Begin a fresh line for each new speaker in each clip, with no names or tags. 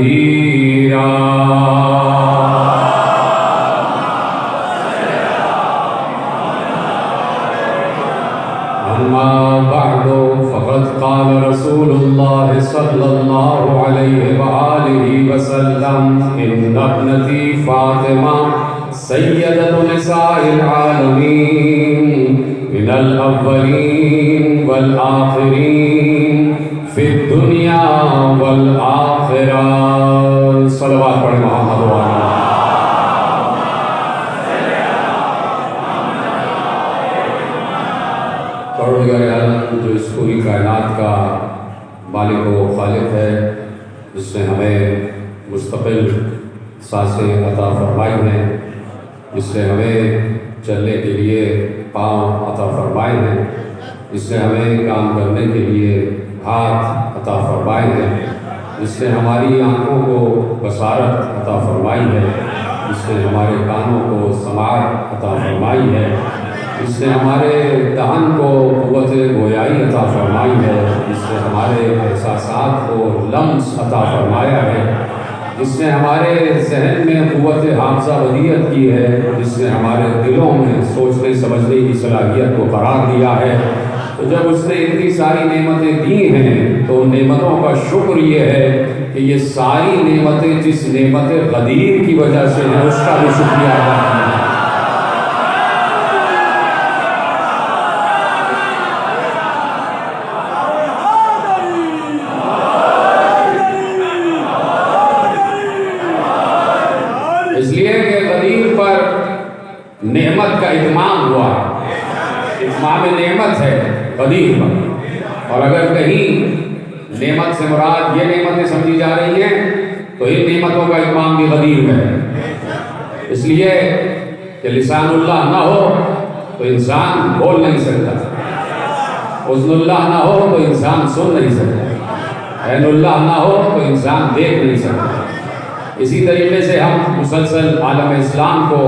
نذیرا أما بعد فقد قال رسول الله صلى الله عليه وآله وسلم إن ابنتي فاطمة سيدة نساء العالمين من الأولين والآخرين في الدنيا والآخرة صلوات پڑھیں محمد وعلى پروردگار عالم جو اس پوری کائنات کا مالک و خالق ہے، جس نے ہمیں مستقل سانسیں عطا فرمائی ہیں، جس نے ہمیں چلنے کے لیے پاؤں عطا فرمائے ہیں، جس نے ہمیں کام کرنے کے لیے ہاتھ عطا فرمائے ہیں، جس نے ہماری آنکھوں کو بصارت عطا فرمائی ہے، جس نے ہمارے کانوں کو سماعت عطا فرمائی ہے، جس نے ہمارے دہن کو قوت گویائی عطا فرمائی ہے، جس نے ہمارے احساسات کو لمس عطا فرمایا ہے، جس نے ہمارے ذہن میں قوت حافظہ ودیت کی ہے، جس نے ہمارے دلوں میں سوچنے سمجھنے کی صلاحیت کو قرار دیا ہے، تو جب اس نے اتنی ساری نعمتیں دی ہیں تو ان نعمتوں کا شکر یہ ہے کہ یہ ساری نعمتیں جس نعمت غدیر کی وجہ سے ہیں اس کا بھی شکریہ ادا کرنا ہے۔ اس لیے کہ غدیر پر نعمت کا اتمام ہوا ہے، اتمام نعمت ہے غدیر پر، اور اگر کہیں نعمت سے مراد یہ نعمتیں سمجھی جا رہی ہیں تو ان نعمتوں کا اتمام بھی غدیر میں ہے۔ اس لیے کہ لسان اللہ نہ ہو تو انسان بول نہیں سکتا، اذن اللہ نہ ہو تو انسان سن نہیں سکتا، عین اللہ نہ ہو تو انسان دیکھ نہیں سکتا۔ اسی طریقے سے ہم مسلسل عالم اسلام کو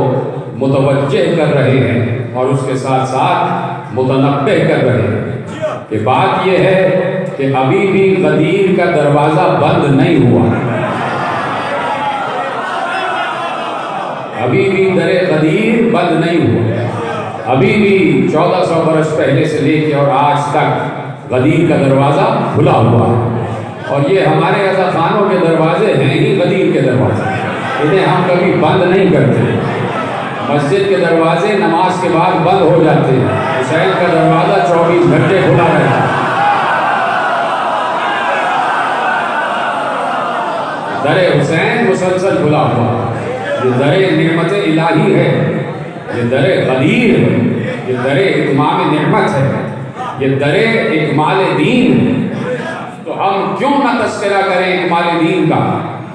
متوجہ کر رہے ہیں اور اس کے ساتھ ساتھ متنبہ کر رہے ہیں کہ بات یہ ہے کہ ابھی بھی غدیر کا دروازہ بند نہیں ہوا، ابھی بھی در غدیر بند نہیں ہوا، ابھی بھی 1400 برس پہلے سے لے کے اور آج تک غدیر کا دروازہ کھلا ہوا ہے، اور یہ ہمارے رضا خانوں کے دروازے ہیں ہی غدیر کے دروازے، انہیں ہم کبھی بند نہیں کرتے۔ مسجد کے دروازے نماز کے بعد بند ہو جاتے ہیں، حسین کا دروازہ 24 گھنٹے کھلا رہتا ہے۔ در حسین مسلسل کھلا ہوا، یہ در نعمت الہی ہے، یہ در غدیر ہے، یہ در اتمام نعمت ہے، یہ در اکمال دین ہے۔ تو ہم کیوں نہ تذکرہ کریں اکمال دین کا،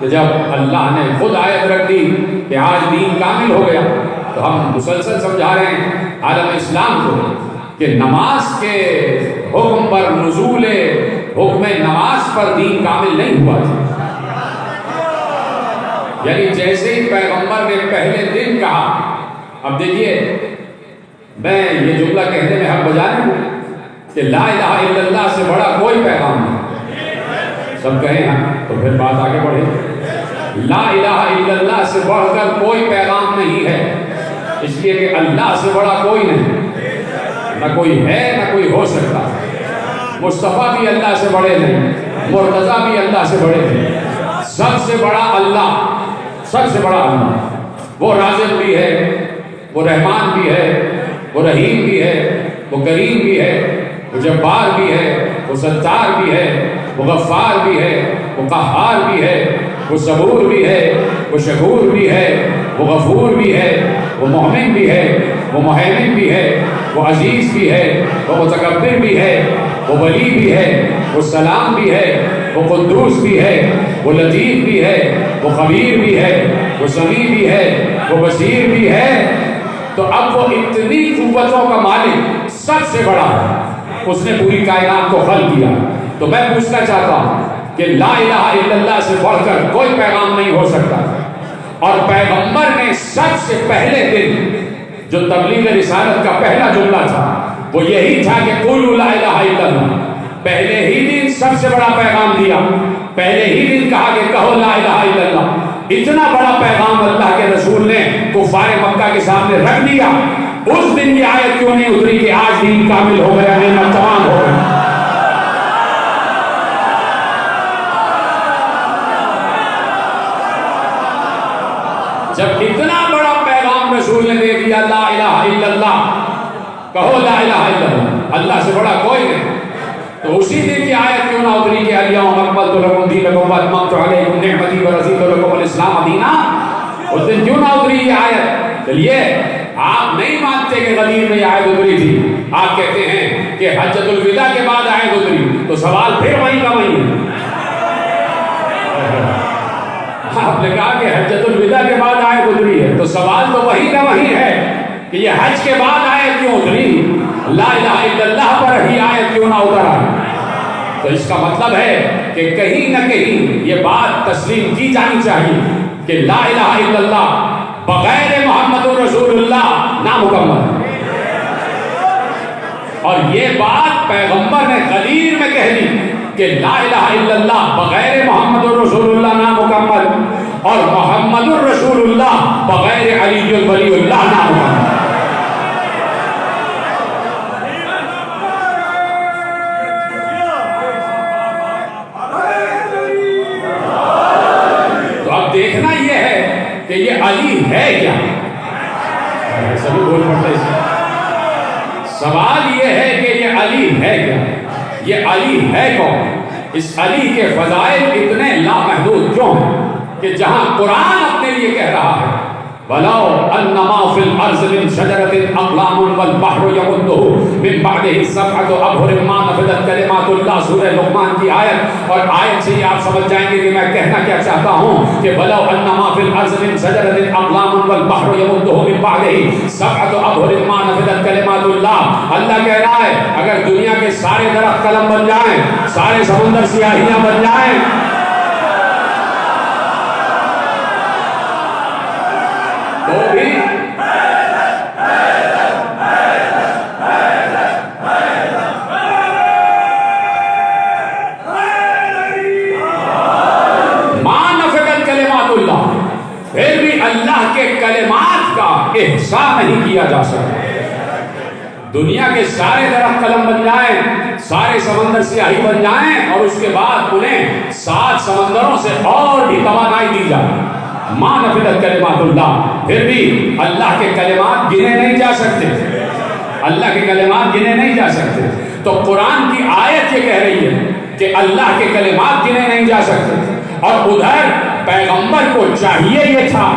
کہ جب اللہ نے خود آیت رکھ دی کہ آج دین کامل ہو گیا، تو ہم مسلسل سمجھا رہے ہیں عالم اسلام کو کہ نماز کے حکم پر نزول حکم نماز پر دین کامل نہیں ہوا تھا۔ یعنی جیسے ہی پیغمبر نے پہلے دن کہا، اب دیکھیے میں یہ جملہ کہنے میں حق بجا رہا ہوں کہ لا الہ الا اللہ سے بڑا کوئی پیغام نہیں، سب کہیں ہم تو پھر بات آگے بڑھے، لا الہ الا اللہ سے بڑھ کر کوئی پیغام نہیں ہے، اس لیے کہ اللہ سے بڑا کوئی نہیں، نہ کوئی ہے نہ کوئی ہو سکتا۔ مصطفیٰ بھی اللہ سے بڑے نہیں، مرتضیٰ بھی اللہ سے بڑے نہیں، سب سے بڑا اللہ، سب سے بڑا اللہ، وہ رازق بھی ہے، وہ رحمان بھی ہے، وہ رحیم بھی ہے، وہ کریم بھی ہے، وہ جبار بھی ہے، وہ ستار بھی ہے، وہ غفار بھی ہے، وہ قہار بھی ہے، وہ صبور بھی ہے، وہ شکور بھی ہے، وہ غفور بھی ہے، وہ محمن بھی ہے، وہ مہیمن بھی ہے، وہ عزیز بھی ہے، وہ متکبر بھی ہے، وہ ولی بھی ہے، وہ سلام بھی ہے، وہ قدوس بھی ہے، وہ لطیف بھی ہے، وہ خبیر بھی ہے، وہ سمیع بھی ہے، وہ بصیر بھی ہے۔ تو اب وہ اتنی قوتوں کا مالک سب سے بڑا ہے، اس نے پوری کائنات کو خلق کیا۔ تو میں پوچھنا چاہتا ہوں کہ لا الہ الا اللہ سے بڑھ کر کوئی پیغام نہیں ہو سکتا، اور پیغمبر نے سب سے پہلے دن جو تبلیغ رسالت کا پہلا جملہ تھا وہ یہی تھا کہ قولوا لا الہ الا اللہ۔ پہلے ہی دن سب سے بڑا پیغام دیا، پہلے ہی دن کہا کہ کہو لا الہ اتنا بڑا پیغام اللہ کے رسول نے کفار مکہ کے سامنے رکھ دیا، اس دن یہ آیت کیوں نہیں اتری کہ آج دین کامل ہو گیا، نعمت تمام ہو گئی؟ جب اتنا بڑا پیغام رسول نے دے دیا، لا الہ الا اللہ، کہو لا الہ الا اللہ، اللہ سے بڑا کوئی نہیں، تو اسی دن کی آیت کیوں نہ اتری کہ الیوم اکملت لکم دینکم واتممت علیکم نعمتی ورضیت لکم الاسلام دینا؟ اس دن کیوں نہ اتری یہ آیت؟ چلیے آپ نہیں مانتے کہ غدیر میں یہ آیت اتری تھی، آپ کہتے ہیں کہ حجۃ الوداع کے بعد آیت اتری، تو سوال پھر وہی کا وہی ہے۔ آپ نے کہا کہ حجۃ الوداع کے بعد آیت اتری ہے، تو سوال تو وہی کا وہی ہے کہ یہ حج کے بعد آیت کیوں اتری، لا الہ الا اللہ پر ہی آیت کیوں نہ اترا؟ تو اس کا مطلب ہے کہ کہیں نہ کہیں یہ بات تسلیم کی جانی چاہیے کہ لا الہ الا اللہ بغیر محمد رسول اللہ نامکمل، اور یہ بات پیغمبر نے غدیر میں کہہ دی کہ لا الہ الا اللہ بغیر محمد رسول اللہ نامکمل، اور محمد رسول اللہ بغیر علی ولی اللہ نامکمل۔ دیکھنا یہ ہے کہ یہ علی ہے کیا؟ سبھی بول پڑتے ہیں، سوال یہ ہے کہ یہ علی ہے کیا؟ یہ علی ہے کون؟ اس علی کے فضائل اتنے لامحدود کیوں ہیں کہ جہاں قرآن اپنے لیے کہہ رہا ہے وَلَوْ أَنَّمَا فِي الْأَرْضِ مِنْ شَجَرَةٍ أَقْلَامٌ وَالْبَحْرُ يَمُدُّهُ مِنْ بَعْدِهِ سَبْعَةُ أَبْحُرٍ مَا نَفِدَتْ كَلِمَاتُ اللَّهِ سورہ لقمان کی آیت، اور آیت سے آپ سمجھ جائیں گے کہ میں کہنا کیا چاہتا ہوں کہ وَلَوْ أَنَّمَا فِي الْأَرْضِ مِنْ شَجَرَةٍ أَقْلَامٌ وَالْبَحْرُ يَمُدُّهُ مِنْ بَعْدِهِ سَبْعَةُ أَبْحُرٍ مَا نَفِدَتْ كَلِمَاتُ اللَّهِ۔ اللہ کہہ رہا ہے اگر دنیا کے سارے درخت قلم بن جائیں، سارے سمندر سیاہیاں بن جائیں، تو بھی پھر بھی اللہ کے کلمات کا احسان نہیں کیا جا سکتا۔ دنیا کے سارے درخت قلم بن جائیں، سارے سمندر سیاہی بن جائیں، اور اس کے بعد انہیں 7 سمندروں سے اور بھی توانائی دی جائے، ما نفدت کلمات اللہ، پھر بھی اللہ کے کلمات گنے نہیں جا سکتے، اللہ کے کلمات گنے نہیں جا سکتے۔ تو قرآن کی آیت یہ کہہ رہی ہے کہ اللہ کے کلمات گنے نہیں جا سکتے، اور ادھر پیغمبر کو چاہیے یہ تھا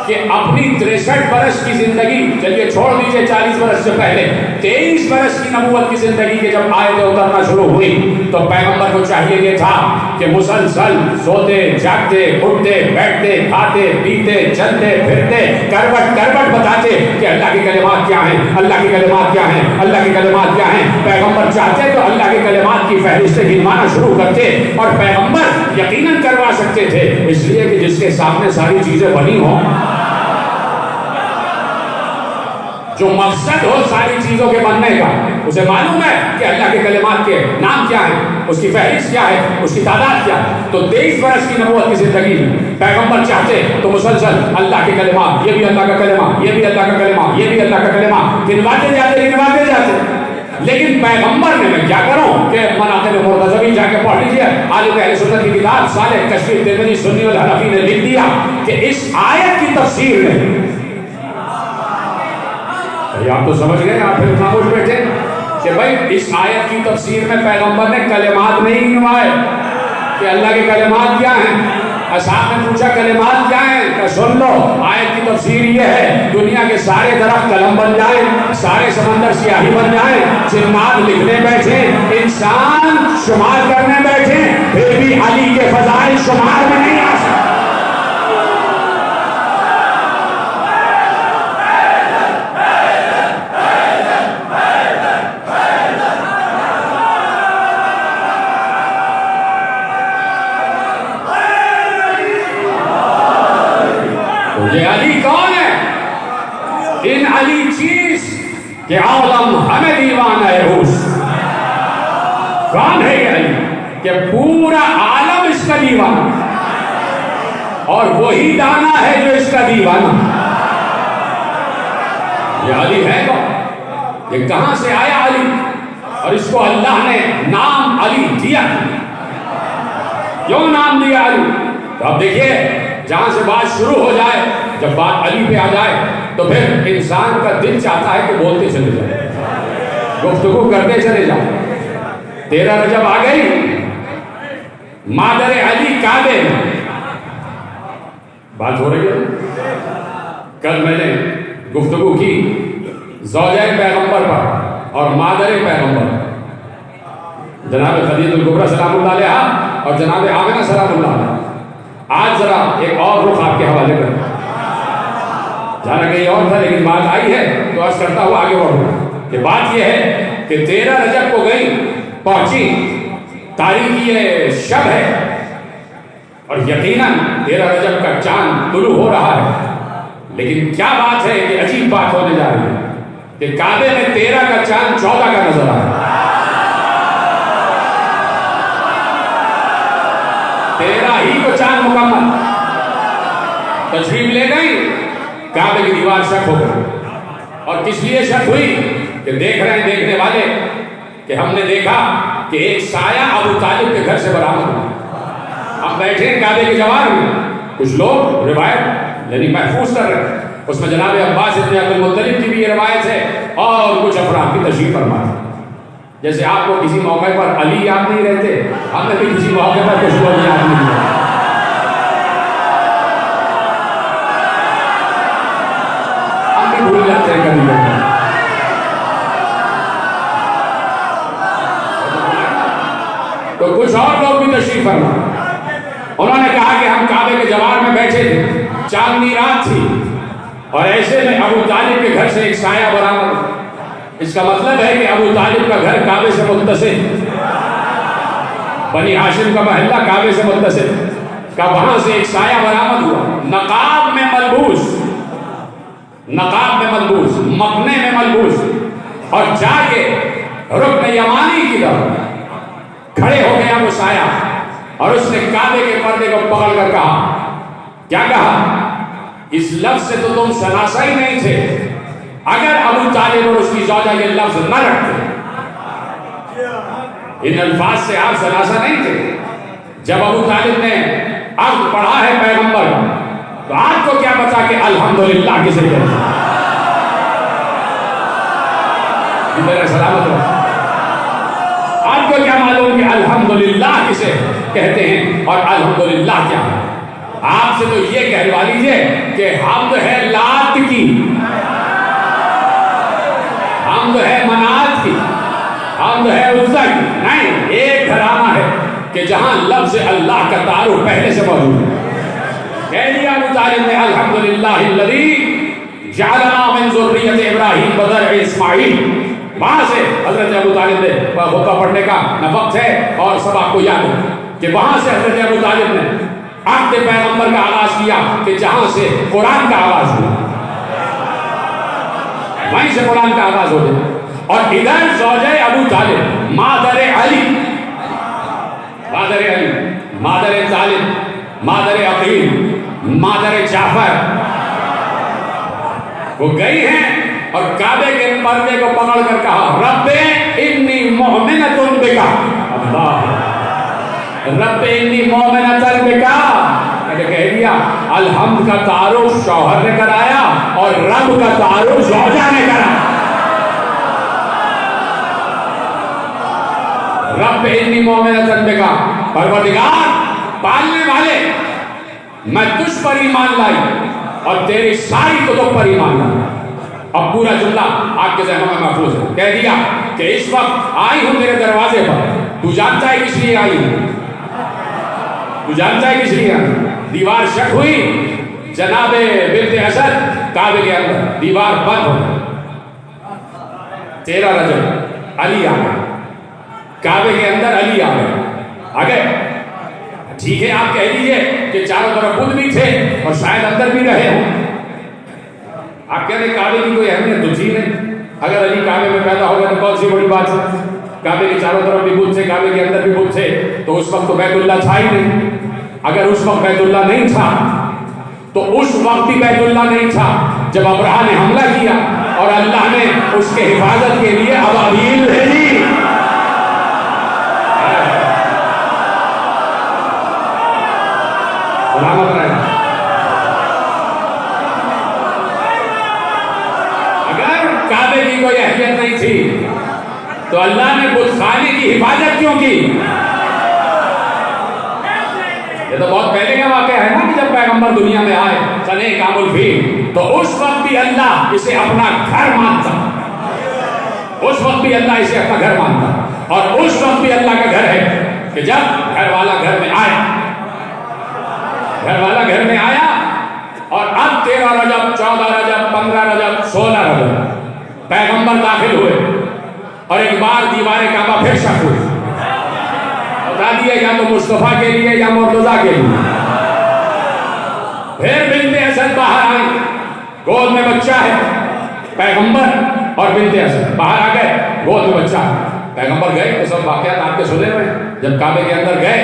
کہ اپنی 63 برس کی زندگی، چلیے چھوڑ دیجئے 40 برس سے پہلے، 23 برس کی نبوت کی زندگی کے جب آیتیں اترنا شروع ہوئی تو پیغمبر کو چاہیے یہ تھا کہ مسلسل سوتے جاگتے اٹھتے بیٹھتے کھاتے پیتے چلتے پھرتے کروٹ کروٹ بتاتے کہ اللہ کے کلمات کیا ہیں، اللہ کے کلمات کیا ہیں، اللہ کے کلمات کیا ہیں۔ پیغمبر چاہتے تو اللہ کے کلمات کی فہرستیں گنوانا شروع کرتے، اور پیغمبر یقیناً کروا سکتے تھے، اس لیے کہ جس کے سامنے ساری چیزیں بنی ہوں، جو مقصد ہو ساری چیزوں کے بننے کا، اسے معلوم ہے کہ اللہ کے کلمات کے نام کیا ہے، اس کی فہرست کیا ہے، اس کی تعداد کیا ہے۔ تو 23 برس کی نبوت کی زندگی میں پیغمبر چاہتے تو مسلسل اللہ کے کلمات، یہ بھی اللہ کا کلمہ، یہ بھی اللہ کا کلمہ، یہ بھی اللہ کا کلمہ گنواتے جاتے۔ لیکن پیغمبر نے، میں کیا کروں کہ مناقب مرتضوی جا کے پڑھ لیجیے، عالم اہل سنت کی کتاب صالح کشفی ترمذی سنی والحنفی نے لکھ دیا کہ اس آیت کی تفسیر میں، آپ تو سمجھ گئے، آپ پھر خاموش بیٹھے کہ بھائی اس آیت کی تفسیر میں پیغمبر نے کلمات نہیں گنوائے کہ اللہ کے کلمات کیا ہیں۔ اصحاب نے پوچھا کلمات کیا ہیں، کہ سن لو آیت کی تفسیر یہ ہے دنیا کے سارے درخت قلم بن جائیں، سارے سمندر سیاہی بن جائیں، جنات لکھنے بیٹھے، انسان شمار کرنے بیٹھے، پھر بھی علی کے فضائل شمار میں نہیں آ سکتے۔ یہ علی کون ہے؟ ان علی چیز کہ عالم ہمیں دیوان ہے ہوش۔ کون ہے یہ علی کہ پورا عالم اس کا دیوان، اور وہی دانا ہے جو اس کا دیوانہ. یہ علی ہے کون؟ یہ کہاں سے آیا علی؟ اور اس کو اللہ نے نام علی دیا. کیوں نام دیا علی؟ تو اب دیکھیے جہاں سے بات شروع ہو جائے، جب بات علی پہ آ جائے تو پھر انسان کا دل چاہتا ہے کہ بولتے چلے جائیں، گفتگو کرتے چلے جائیں. 13 رجب آ گئی، مادر علی کعبے میں بات ہو رہی ہے. کل میں نے گفتگو کی زوجہ پیغمبر پر اور مادر پیغمبر، جناب خدیجہ الکبریٰ سلام اللہ علیہا اور جناب آمنہ سلام اللہ علیہا. آج ذرا ایک اور رخ آپ کے حوالے کر، جانا کہیں اور تھا لیکن بات آئی ہے تو عرض کرتا ہوا آگے بڑھوں کہ بات یہ ہے کہ 13 رجب کو گئی پہنچی، تاریخی یہ شب ہے اور یقیناً 13 رجب کا چاند طلوع ہو رہا ہے. لیکن کیا بات ہے کہ عجیب بات ہونے جا رہی ہے کہ کعبے میں 13 کا چاند 14 کا نظر آیا. 13 ہی کو چاند مکمل تشریف لے گئی، کعبے کی دیوار شک ہو گئی. اور کس لیے شک ہوئی کہ دیکھ رہے ہیں دیکھنے والے کہ ہم نے دیکھا کہ ایک سایہ ابو طالب کے گھر سے برآمد ہوا. ہم بیٹھے ہیں کعبے کے جوار میں، کچھ لوگ روایت یعنی محفوظ کر رہے ہیں، اس میں جناب عباس ابن عبد المطلب کی بھی یہ روایت ہے اور کچھ افراد کی تشریح فرما ہے. جیسے آپ کو کسی موقع پر علی یاد نہیں رہتے، ہمیں بھی کسی موقع پر کچھ لوگ یاد نہیں رہتے. ہم بھی بھول جاتے ہیں کبھی کبھی. تو کچھ اور لوگ بھی تشریف فرما، انہوں نے کہا کہ ہم کعبے کے جوار میں بیٹھے تھے، چاندنی رات تھی اور ایسے میں ابو طالب کے گھر سے ایک سایہ برآمد. اس کا مطلب ہے کہ ابو طالب کا گھر کعبے سے متصل، بنی ہاشم کا محلہ کعبے سے متصل کا، وہاں سے ایک سایہ برآمد ہوا، نقاب میں ملبوس، مقنے میں ملبوس، اور جا کے رکن یمانی کی طرف کھڑے ہو گیا وہ سایہ اور اس نے کعبے کے پردے کو پکڑ کر کہا. کیا کہا؟ اس لفظ سے تو تم شناسا ہی نہیں تھے، اگر ابو طالب اور اس کی زوجہ یہ لفظ نہ رکھتے، ان الفاظ سے آپ شناسا نہیں تھے. جب ابو طالب نے عقد پڑھا ہے پیغمبر تو آپ کو کیا بتا کہ الحمدللہ کسے کہتے ہیں؟ میرا سلامت ہو. آپ کو کیا معلوم کہ الحمدللہ کسے کہتے ہیں اور الحمدللہ کیا ہے؟ آپ سے تو یہ کہلوا لیجئے کہ حمد ہے لات کی، حمد ہے منات کی، حمد ہے عزا کی. نہیں، ایک گھرانہ ہے کہ جہاں لفظ اللہ کا تعارف پہلے سے موجود ہے. کہہ دیا ابو طالب نے الحمدللہ الذی جعلنا من ذریۃ ابراہیم وزرع اسماعیل. وہاں سے حضرت ابو طالب نے خطبہ پڑھنے کا نہ وقت ہے اور سب آپ کو یاد ہے کہ وہاں سے حضرت ابو طالب نے عقد پیغمبر کا آغاز کیا کہ جہاں سے قرآن کا آغاز ہوا، وہیں سے قرآن کا آغاز ہو گیا. اور ادھر زوجہ ابو طالب مادر علی، مادر طالب، مادر عقیل، مادر جعفر، وہ گئی ہیں اور کعبے کے پردے کو پکڑ کر کہا رب انی مؤمنۃ بک. اللہ، رب انی مؤمنۃ بک. کہہ دیا الحمد کا تعارف شوہر نے کرایا اور رب کا تعارف زوجہ نے کرایا. رب انی مؤمنۃ بک، پروردگار پالنے والے، میں تجھ پر ایمان لائی اور تیری ساری کتب پر ایمان لائی. اب پورا جملہ آپ کے ذہنوں میں محفوظ ہے. کہہ دیا کہ اس وقت آئی ہوں تیرے دروازے پر، تو جانتا ہے کس لیے آئی ہوں، تو جانتا ہے کس لیے آئی. دیوار شک ہوئی، جناب بنت اسد کعبے کے اندر، دیوار بند ہو گئی. 13 رجب علی آ گئے، کعبے کے اندر علی آ گئے. آگے ٹھیک ہے آپ کہہ دیجئے کہ چاروں طرف بدھ بھی تھے اور شاید اندر بھی رہے ہوں. آپ کہہ رہے کعبے کی کوئی اہمیت تو تھی نہیں. اگر علی کعبے میں پیدا ہو گیا تو کون سی بڑی بات ہے. کعبے کے چاروں طرف بھی بدھ تھے، کعبے کے اندر بھی بدھ تھے، تو اس وقت تو بیت اللہ تھا ہی نہیں. اگر اس وقت بیت اللہ نہیں تھا تو اس وقت بھی بیت اللہ نہیں تھا جب ابرہہ نے حملہ کیا اور اللہ نے اس کے حفاظت کے لیے ابابیل بھیجی. سلامت رہے. اگر کعبے کی کوئی اہمیت نہیں تھی تو اللہ نے بت خانے کی حفاظت کیوں کی؟ یہ تو بہت پہلے کا واقعہ ہے نا کہ جب پیغمبر دنیا میں آئے سنہ کام الفیل، تو اس وقت بھی اللہ اسے اپنا گھر مانتا. اس وقت بھی اللہ اسے اپنا گھر مانتا، اور اس وقت بھی اللہ کا گھر ہے کہ جب گھر والا گھر میں آیا، گھر والا گھر میں آیا، اور اب 13 رجب 14 رجب 15 رجب 16 رجب پیغمبر داخل ہوئے، اور ایک بار دیوار کعبہ پھر شق ہوئی. بتا دیا یا تو مصطفیٰ کے لیے یا مرتضیٰ کے لیے. پھر بنت اسد باہر آئی، گود میں بچہ ہے پیغمبر اور بنت اسد باہر آ گئے، گود میں بچہ ہے. پیغمبر گئے تو سب واقعات آپ کے سنے ہوئے. جب کعبے کے اندر گئے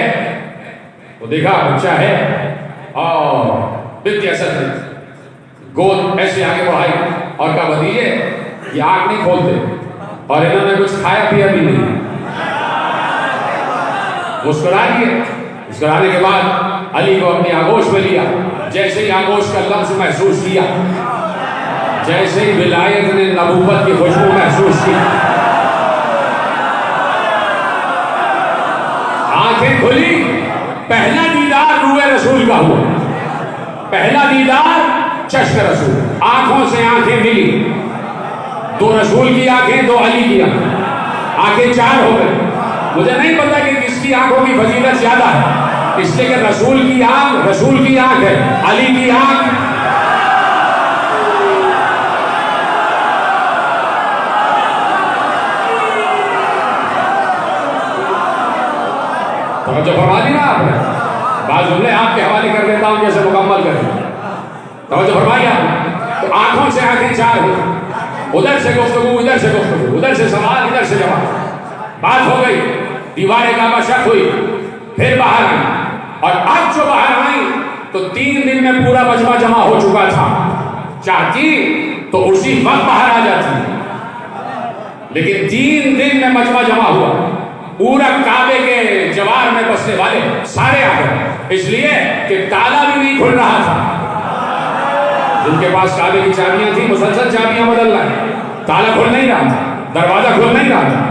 تو دیکھا بچہ ہے، اور بنت اسد نے گود ایسے آگے بڑھائی اور کہا بھتیجے یہ آنکھ نہیں کھولتے، اور انہوں نے کچھ کھایا پیا بھی نہیں. مسکرا دیے. مسکرانے کے بعد علی کو اپنی آغوش میں لیا. جیسے ہی آغوش کا لفظ محسوس کیا، جیسے ہی ولایت نے نبوت کی خوشبو محسوس کی، آنکھیں کھلی. پہلا دیدار روح رسول کا ہوا، پہلا دیدار چشم رسول. آنکھوں سے آنکھیں ملی، 2 رسول کی آنکھیں، 2 علی کی آنکھیں 4 ہو گئے. مجھے نہیں پتا کہ کس کی آنکھوں کی فضیلت زیادہ ہے، اس لیے کہ رسول کی آنکھ ہے، علی کی آنکھ. توجہ فرما دی نا آپ نے. بعض جملے آپ کے حوالے کر دیتا ہوں جیسے مکمل کریں. توجہ فرمائی آپ نے. تو آنکھوں سے آنکھیں 4 ہوئی، ادھر سے گفتگو ادھر سے گفتگو، ادھر سے سوال ادھر سے جواب. بات ہو گئی، دیوار کعبہ شق ہوئی، پھر باہر آئی. اور اب جو باہر آئی تو 3 دن میں پورا مجمع جمع ہو چکا تھا. چاہتی تو اسی وقت باہر آ جاتی، لیکن 3 دن میں مجمع جمع ہوا. پورا کعبے کے جوار میں بسنے والے سارے آ گئے، اس لیے کہ تالا بھی نہیں کھل رہا تھا. جن کے پاس کعبے کی چابیاں تھیں مسلسل چابیاں بدل رہے، تالا کھل نہیں رہا تھا، دروازہ کھل نہیں رہا تھا،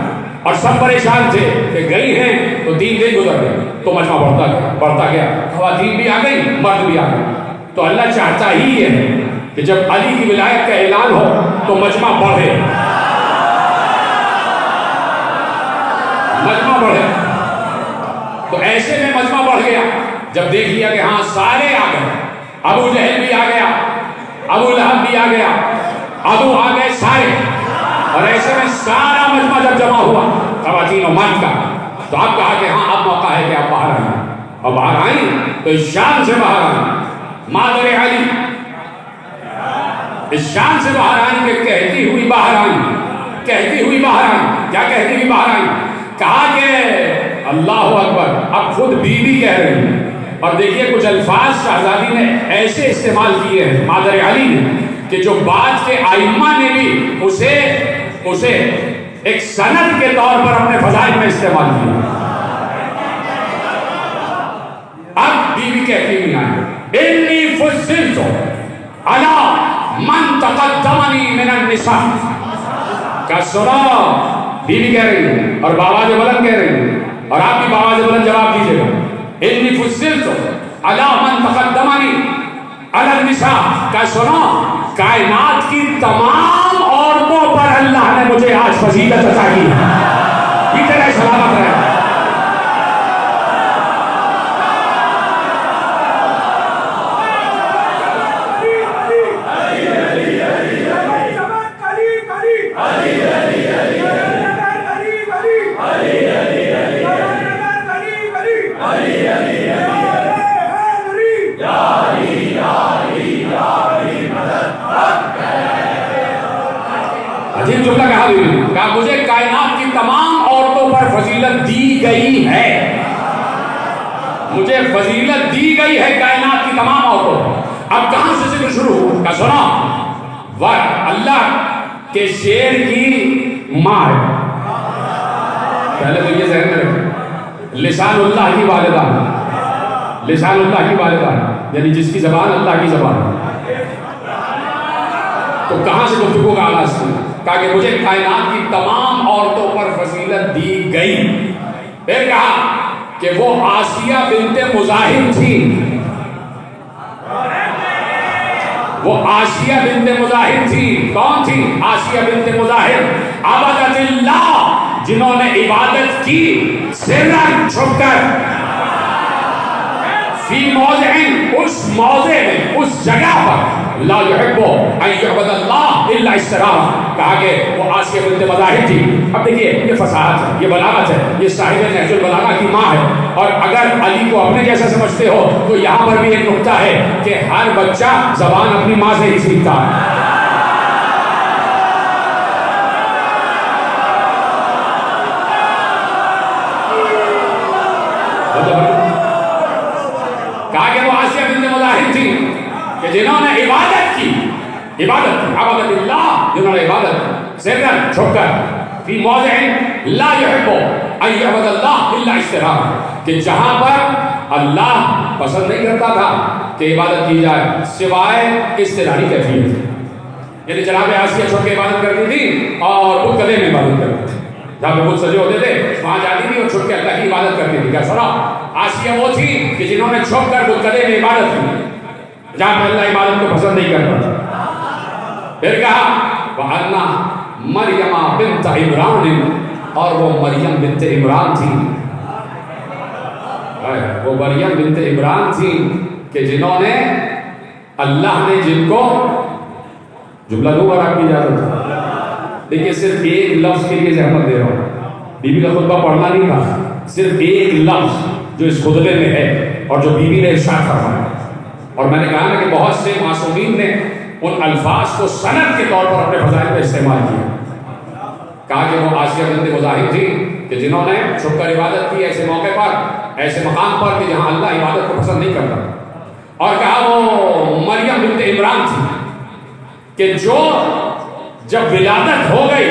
اور سب پریشان تھے کہ گئی ہیں تو 3 دن گزر گئے. تو مجمع بڑھتا گیا. خواتین بھی آ گئی، مرد بھی آ گئے. تو اللہ چاہتا ہی ہے کہ جب علی کی ولایت کا اعلان ہو تو مجمع بڑھے، مجمع بڑھے. تو ایسے میں مجمع بڑھ گیا جب دیکھ لیا کہ ہاں سارے آ گئے. ابو جہل بھی آ گیا، ابو لہب بھی آ گیا، ابو آ گئے سارے. اور ایسے میں سارا مجمع جب جمع ہوا خواتین و مرد کا، تو اب کہا کہ ہاں اب موقع ہے کہ آپ باہر آئیں. اور باہر آئیں تو اس شان سے باہر آئیں، مادر علی اس شان سے باہر آئیں کہ کہتی ہوئی باہر آئیں، کہتی ہوئی باہر آئیں. کیا کہتی ہوئی باہر آئیں؟ کہا کہ اللہ اکبر. اب خود بیوی کہہ رہی ہیں. اور دیکھیے کچھ الفاظ شہزادی نے ایسے استعمال کیے ہیں مادر علی نے کہ جو بعد کے ائمہ نے بھی اسے ایک سند کے طور پر اپنے فضائل میں استعمال کیا. اب بیوی کہتی ہوئی آئیں انی فضلت علی من تقدمنی من النساء. کا سنا بیوی کہہ رہی ہے اور بابا جو بلند کہہ رہی ہے، اور آپ بھی بابا جو بلند جواب دیجیے گا. انی فضلت علی من تقدمنی علی النساء. کا سنا کائنات کی تمام عورتوں پر اللہ نے مجھے آج فضیلت عطا کی. اتنا سلامت رہے. عجیب جملہ کہا مجھے کائنات کی تمام عورتوں پر فضیلت دی گئی ہے. مجھے فضیلت دی گئی ہے کائنات کی تمام عورتوں. اب سنا وہ اللہ کے شیر کی ماں ہے. پہلے تو یہ ذہن میں رکھیں لسان اللہ کی والدہ، لسان اللہ کی والدہ یعنی جس کی زبان اللہ کی زبان ہے. تو کہاں سے گفتگو کا آغاز کیا؟ کہا کہ مجھے کائنات کی تمام عورتوں پر فضیلت دی گئی. پھر کہا کہ وہ آسیہ بنت مزاحم تھی، وہ آسیہ بنت مزاحم تھی. کون تھی آسیہ بنت مزاحم؟ عبدت اللہ، جنہوں نے عبادت کی سرًا چھپ کر، فی موضع، اس موضع میں، اس جگہ پر، لا يحب ان يعبد اللہ الا اسرارا. کہا کہ وہ آسیہ بنت مزاحم تھی. اب دیکھیے یہ فصاحت ہے، یہ بلاغت ہے، یہ صاحب نہج البلاغہ کی ماں ہے. اور اگر علی کو اپنے جیسا سمجھتے ہو تو یہاں پر بھی ایک نقطہ ہے کہ ہر بچہ زبان اپنی ماں سے ہی سیکھتا ہے. کہا کہ وہ آسیہ بنت مزاحم تھی کہ جنہوں نے عبادت کی، عبادت عبادت اللہ، جنہوں نے عبادت سرًا چھپ کر، فی موضع لا يحب ان يعبد اللہ الا اشترارا، کہ جہاں پر اللہ پسند نہیں کرتا تھا کہ عبادت کی جائے سوائے استداری کیفیت. یعنی جناب آسیہ چھوڑ کے عبادت کرتی تھی اور بت کدے میں عبادت کرتی تھی. جہاں پہ بت سجے ہوتے تھے وہاں جاتی تھی اور چھوڑ کے اللہ کی عبادت کرتی تھی. کیا سنا؟ آسیہ وہ تھی کہ جنہوں نے چھوڑ کر بت کدے میں عبادت کی جہاں پہ اللہ عبادت کو پسند نہیں کرتا تھا. پھر کہا وَأَنَّ مَرْيَمَ بِنْتَ عِمْرَانٍ، اور وہ مریم بنت عمران تھی، وہ مریم بنت عمران تھی کہ جنہوں نے اللہ نے جن کو جملہ دو بار آپ کی اجازت ہے. دیکھیے صرف ایک لفظ کے لیے زحمت دے رہا ہوں، بی بی کا خطبہ پڑھنا نہیں تھا، صرف ایک لفظ جو اس خطبے میں ہے اور جو بی بی نے ارشاد فرمایا. اور میں نے کہا نا کہ بہت سے معصومین نے ان الفاظ کو سند کے طور پر اپنے فضائل میں استعمال کیا. کہا کہ وہ آسیہ بنت مزاحم تھی کہ جنہوں نے چھپ کر عبادت کی ایسے موقع پر، ایسے مقام پر کہ جہاں اللہ عبادت کو پسند نہیں کرتا. اور کہا وہ مریم بنت عمران تھی کہ جو جب ولادت ہو گئی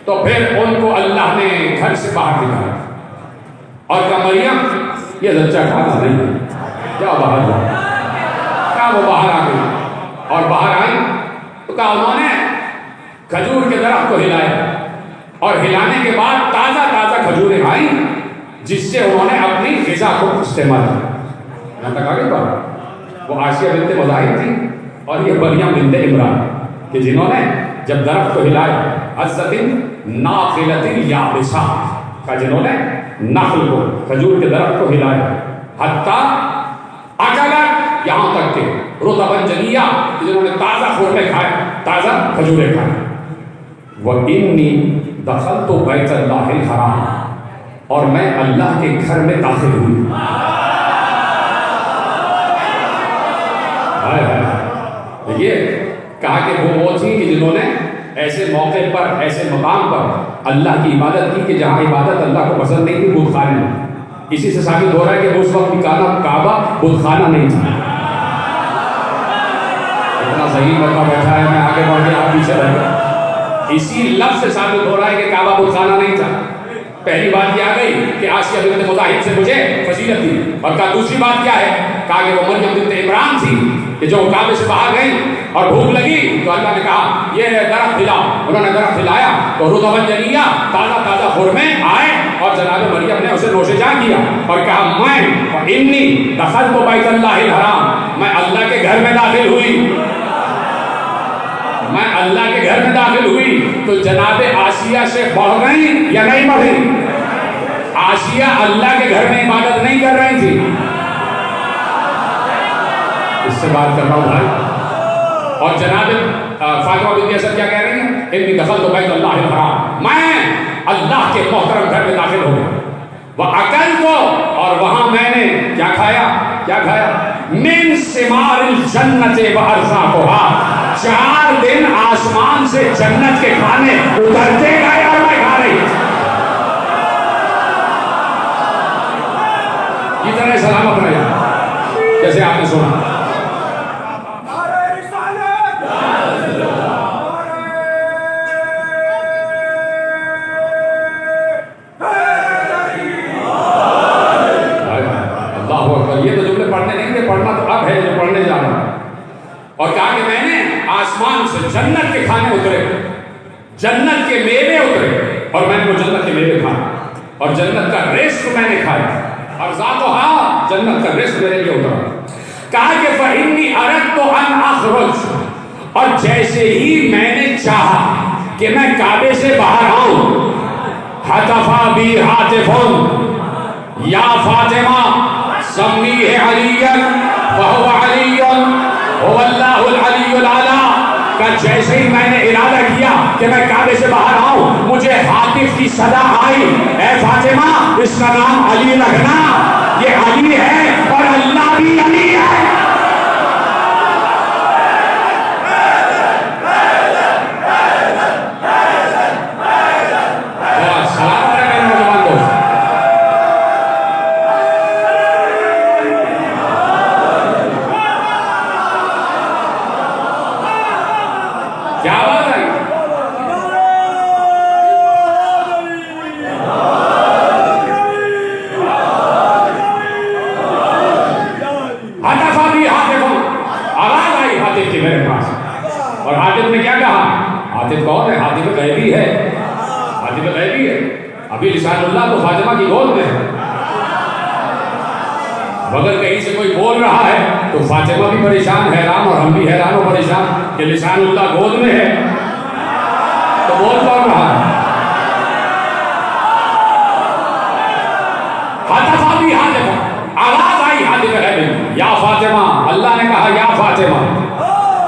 تو پھر ان کو اللہ نے گھر سے باہر نکالا اور کہا مریم یہ بچہ کھانا نہیں ہے، کیا باہر جاؤ. کہا وہ باہر آ گئی اور باہر آئی تو کہا انہوں نے کھجور کے درخت کو ہلایا اور ہلانے کے بعد تازہ تازہ کھجوریں آئیں جس سے انہوں نے اپنی غذا کو استعمال کیا. یہاں تک آگے بات. وہ آسیہ بنت مزاحم تھی اور یہ مریم بنت عمران کہ جنہوں نے جب درخت کو ہلایا عزت ناخلۃ یابسہ کا، جنہوں نے نخل کو کھجور کے درخت کو ہلایا حتیٰ اکلت، یہاں تک کہ رطبا جنیہ، جنہوں نے تازہ خورمے کھائے، تازہ کھجوریں کھائے. وَإِنِّي دَخَلْتُ بَيْتَ اللَّهِ الْحَرَامِ، اور میں اللہ کے گھر میں داخل ہوئی. دیکھیے کہا کہ وہ تھی کہ جنہوں نے ایسے موقع پر، ایسے مقام پر اللہ کی عبادت کی کہ جہاں عبادت اللہ کو پسند نہیں تھی، بت خانے میں. اسی سے ثابت ہو رہا ہے کہ اس وقت کعبہ بت خانہ نہیں تھا. اتنا صحیح مرتبہ بیٹھا ہے، میں آگے بڑھ کے آپ پیچھے رہ گیا. اسی لفظ سے ثابت ہو رہا ہے کہ کعبہ بت خانہ نہیں تھا. پہلی بات یہ آ گئی کہ آسیہ بنت مزاحم سے مجھے فضیلت دی. اور کہا دوسری بات کیا ہے؟ کہا کہ وہ مریم بنت عمران تھی کہ جو کعبے سے باہر گئی اور بھوک لگی تو اللہ نے کہا یہ درخت ہلاؤ. انہوں نے درخت ہلایا تو رطبا جنیہ، تازہ تازہ خورمے آئے اور جناب مریم نے اسے نوش جاں کیا اور کہا میں انی دخلت بیت اللہ الحرام، میں اللہ کے گھر میں داخل ہوئی، میں اللہ کے گھر میں داخل ہوئی. تو جناب آسیہ سے بڑھ گئی یا نہیں بڑھی؟ آسیہ اللہ کے گھر میں عبادت نہیں کر رہی تھی. اس سے بات کر رہا ہوں بھائی. اور جناب فاطمہ بنت اسد کیا کہہ رہی ہیں؟ انی دخلت بیت اللہ الحرام، میں اللہ کے محترم گھر میں داخل ہو گیا. وَأَكَلْتُ، اور وہاں میں نے کیا کھایا؟ کیا کھایا؟ مِن ثِمَارِ الْجَنَّةِ وَأَرْزَاقُهَا، 4 دن آسمان سے جنت کے کھانے اترتے گئے اور میں کھا رہی. یہ طرح سلامت رہے جیسے آپ نے سنا. پڑھنا تو اب ہے جو پڑھنے جا رہا ہوں. اور کہا کہ میں نے آسمان سے جنت کے کھانے اترے, جنت کے میوے اترے, اور میں نے وہ جنت کے میوے کھائے, اور جنت کا رزق میں نے کھایا, اور ذاتھا جنت کا رزق میرے لیے اترا. کہا کہ فإنی اردت ان اخرج, اور جیسے ہی میں نے چاہا کہ میں کعبے سے باہر آؤں, حتفا بی حاتف یا فاطمہ سمیہ علی وہو علی هو اللہ العلی الاعلی. کہ جیسے ہی میں نے ارادہ کیا کہ میں کعبے سے باہر آؤں, مجھے حاتف کی صدا آئی, اے فاطمہ اس کا نام علی رکھنا, یہ علی ہے اور اللہ بھی علی ہے. اور حاتف نے کیا کہا؟ حاتف کون ہے؟ حاتف غیبی ہے, حاتف غیبی ہے. ابھی لسان اللہ تو فاطمہ کی گود میں ہے. اگر کہیں سے کوئی بول رہا ہے تو فاطمہ بھی پریشان حیران, اور ہم بھی حیران و پریشان کہ لسان اللہ گود میں ہے تو بول کون رہا ہے؟ حاتف بھی حاتف, آواز آئی حاتف غیبی, یا فاطمہ. اللہ نے کہا یا فاطمہ.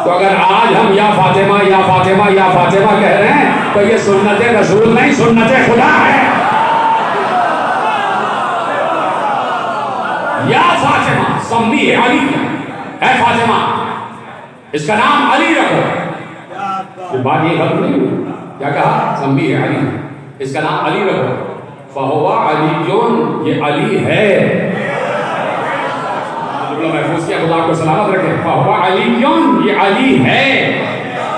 تو اگر آج ہم یا فاطمہ یا فاطمہ یا فاطمہ کہہ رہے ہیں تو یہ سنت رسول نہیں, سنت خدا ہے. یا فاطمہ سمیہ علی, اے فاطمہ اس کا نام علی رکھو. یہ بات یہ غلط نہیں ہوئی, کیا کہا؟ سمیہ علی, اس کا نام علی رکھو. فہو علی, یہ علی ہے. محفوظ کیا, خدا کو سلامت رکھے. فہو علی, یہ علی ہے,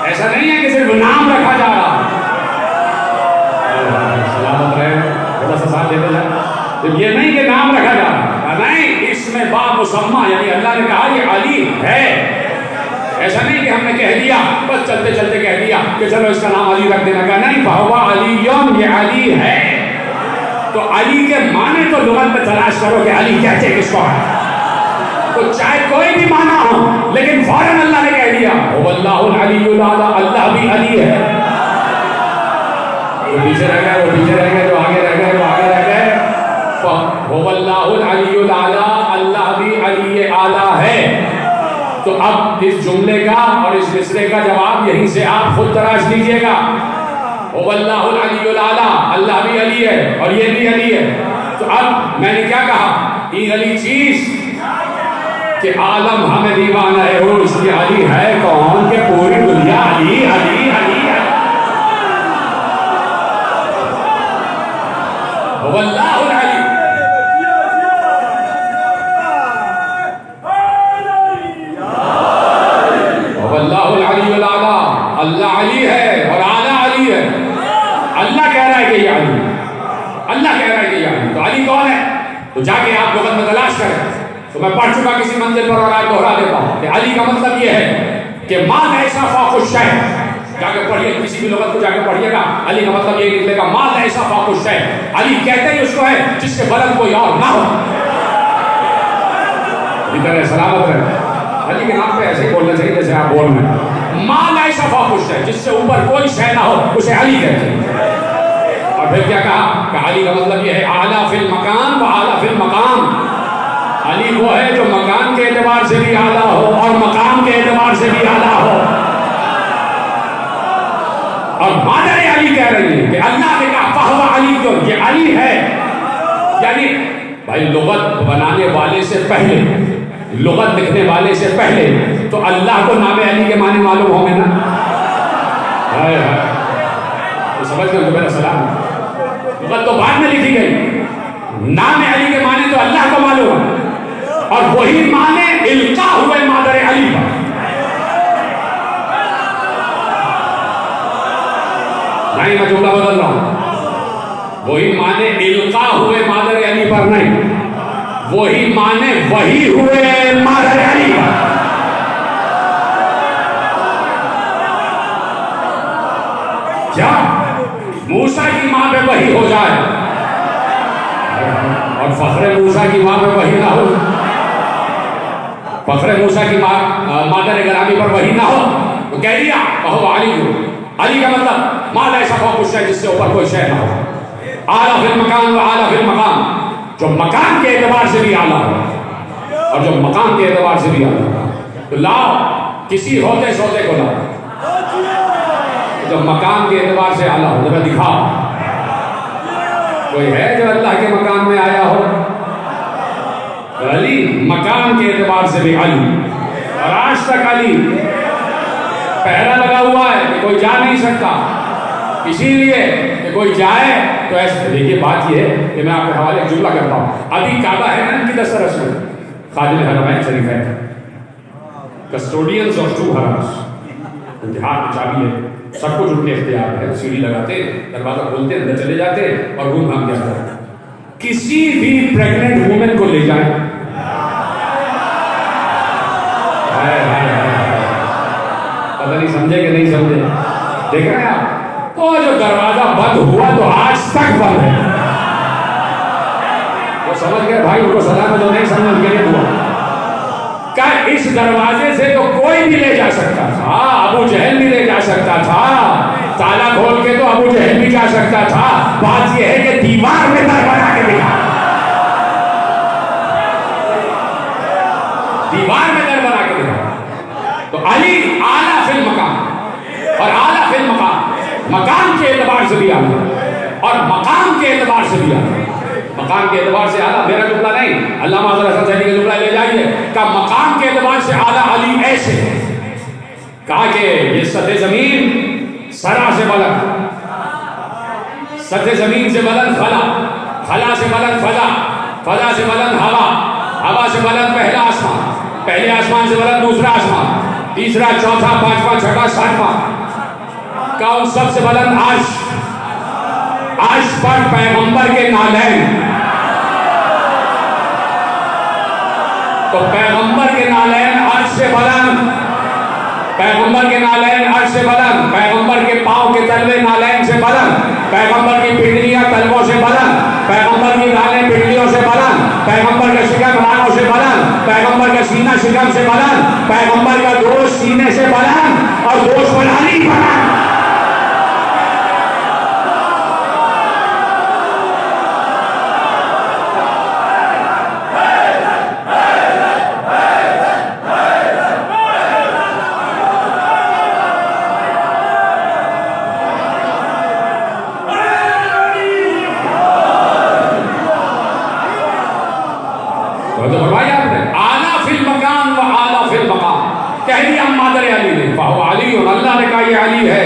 ایسا نہیں ہے کہ صرف نام رکھا جا رہا. سلامت رہے, تھوڑا سا ساتھ دیتے جائیں. یہ نہیں کہ نام رکھا جا رہا, نہیں, اس میں با مسمى, یعنی اللہ نے کہا یہ علی ہے. ایسا نہیں کہ ہم نے کہہ دیا بس چلتے چلتے کہہ دیا کہ چلو اس کا نام علی رکھ دینا, کہا نہیں, فہو علی, یہ علی ہے. تو علی کے معنی تو لغت میں تلاش کرو کہ علی کہتے کس کو ہے. تو چاہے کوئی بھی معنی ہو, لیکن فوراً اللہ نے کہہ دیا هو اللہ العلی الاعلی, اللہ بھی علی ہے. جو پیچھے رہ گئے وہ پیچھے رہ گئے, جو آگے رہ گئے وہ آگے رہ گئے. هو اللہ العلی الاعلی, اللہ بھی علی اعلی ہے. تو اب اس جملے کا اور اس مصرے کا جواب یہیں سے آپ خود تراش لیجئے گا. هو اللہ العلی الاعلی, اللہ بھی علی ہے اور یہ بھی علی ہے. تو اب میں نے کیا کہا, یہ علی چیز کہ عالم ہمیں دیوانہ ہے, وہ اس کی علی ہے کون کہ پوری دنیا علی علی علی ہے. هو اللہ العلی, هو اللہ العلی الاعلی, اللہ علی ہے اور اعلیٰ علی ہے. اللہ کہہ رہا ہے کہ یہ علی, اللہ کہہ رہا ہے کہ یہ علی. تو علی کون ہے؟ تو جا کے آپ لغت میں تلاش کریں. تو میں پڑھ چکا کسی منزل پر اور آج دہرا دیتا ہوں کہ علی کا مطلب یہ ہے کہ ما لیس فوق الشیء. جا کے پڑھیے, کسی بھی لغت کو جا کے پڑھیے گا, علی کا مطلب یہ نکلے گا ما لیس فوق الشیء. علی کہتے ہی اس کو ہے جس کے بلند کوئی اور نہ ہو. ادھر سلامت رہے. علی کے نام پہ ایسے بولنا چاہیے جیسے آپ بول رہے ہیں. ما لیس فوق الشیء, جس سے اوپر کوئی شے نہ ہو, اسے علی کہتے ہیں. اور پھر کیا کہا کہ علی کا مطلب یہ ہے اعلیٰ فی المکان و اعلیٰ فی المقام. علی وہ ہے جو مکان کے اعتبار سے بھی اعلیٰ ہو اور مقام کے اعتبار سے بھی اعلیٰ ہو. اور مادر علی کہہ رہی ہے کہ اللہ نے کہا فہو علی, جو یہ علی ہے. یعنی بھائی لغت بنانے والے سے پہلے, لغت لکھنے والے سے پہلے تو اللہ کو نام علی کے معنی معلوم ہوں گے نا. تو سمجھ گئے تو میرا سلام. لغت تو بعد میں لکھی گئی, نام علی کے معنی تو اللہ کو معلوم ہے, اور وہی معنی القا ہوئے مادر علی پر. نہیں, میں جملہ بدل رہا ہوں. وہی معنی القا ہوئے مادر علی پر نہیں, وہی معنی وہی ہوئے مادر موسیٰ کی ماں پہ وحی نہ ہو، فخر موسیٰ کی مادر گرامی پر وحی نہ ہو، تو کہہ دیا بہو علی ہو. علی کا مطلب مالا ایسا فوق شے جس سے اوپر کوئی شے نہ ہو. اعلیٰ فی المکان و اعلیٰ فی المقام، جو مکان کے اعتبار سے بھی اعلیٰ ہو اور جو مقام کے اعتبار سے بھی اعلیٰ ہو. تو لاؤ کسی ہوتے سوتے کو لاؤ جو مقام کے اعتبار سے اعلیٰ ہو. ذرا دکھاؤ کوئی ہے جو اللہ کے مقام میں آیا ہو؟ علی مقام کے اعتبار سے بھی علی، اور آج تک علی پہرا لگا ہوا ہے کہ کوئی جا نہیں سکتا، اسی لیے کہ کوئی جائے تو ایسے. دیکھیے بات یہ ہے کہ میں آپ کے حوالے ایک جملہ کرتا ہوں. ابھی کعبہ ہے نا ان کی دسترس میں، خادم حرمین شریف ہے، کسٹوڈینس آف 2 حرمز، انتہا میں چابی ہے، سب کچھ ان کے اختیار ہے. سیڑھی لگاتے، دروازہ کھولتے، اندر چلے جاتے اور گھوم گھام کے آتے. کسی بھی پریگننٹ وومن کو لے جائیں، پتہ نہیں سمجھے کہ نہیں سمجھے، دیکھ رہے ہیں آپ، تو جو دروازہ بند ہوا تو آج تک بند ہے. وہ سمجھ گئے بھائی، ان کو سلام ہے، جو نہیں سمجھ ان کے لیے دعا. کہ اس دروازے سے تو کوئی بھی لے جا سکتا تھا، ابو جہل بھی لے جا سکتا تھا، تالا کھول کے تو ابو جہل بھی جا سکتا تھا. بات یہ ہے کہ دیوار میں در بنا کے دکھا، دیوار میں در بنا کے دکھا. تو علی اعلیٰ فی المقام، اور اعلیٰ فی المقام مقام کے اعتبار سے بھی اعلیٰ اور مقام کے اعتبار سے بھی اعلیٰ. مقام کے اعتبار سے اعلیٰ میرا جملہ نہیں، علامہ حضرت حسن زیدی کا جملہ لے جائیے کہ مقام کے اعتبار سے اعلیٰ علی ایسے کہا کہ یہ سطح زمین سرا سے بلند، سطح زمین سے بلند خلا، خلا سے بلند فضا، فضا سے بلند ہوا، ہوا سے بلند پہلا آسمان، پہلے آسمان سے بلند دوسرا آسمان، تیسرا، چوتھا، پانچواں، چھٹا، ساتواں، کون سب سے بلند عرش، عرش پر پیغمبر کے نالین. تو پیغمبر کے نالین عرش سے بلند، پیغمبر کے نالین عرش سے بلند، پیغمبر کے پاؤں کے تلوے نالین سے بلند، پیغمبر کی پنڈلیاں تلووں سے بلند، پیغمبر کی رانیں پنڈلیوں سے بلند، پیغمبر کا شکم رانوں سے بلند، پیغمبر کا سینہ شکم سے بلند، پیغمبر کا گوشت سینے سے بلند اور گوشت بلانی بلند. اللہ نے کہا یہ علی ہے.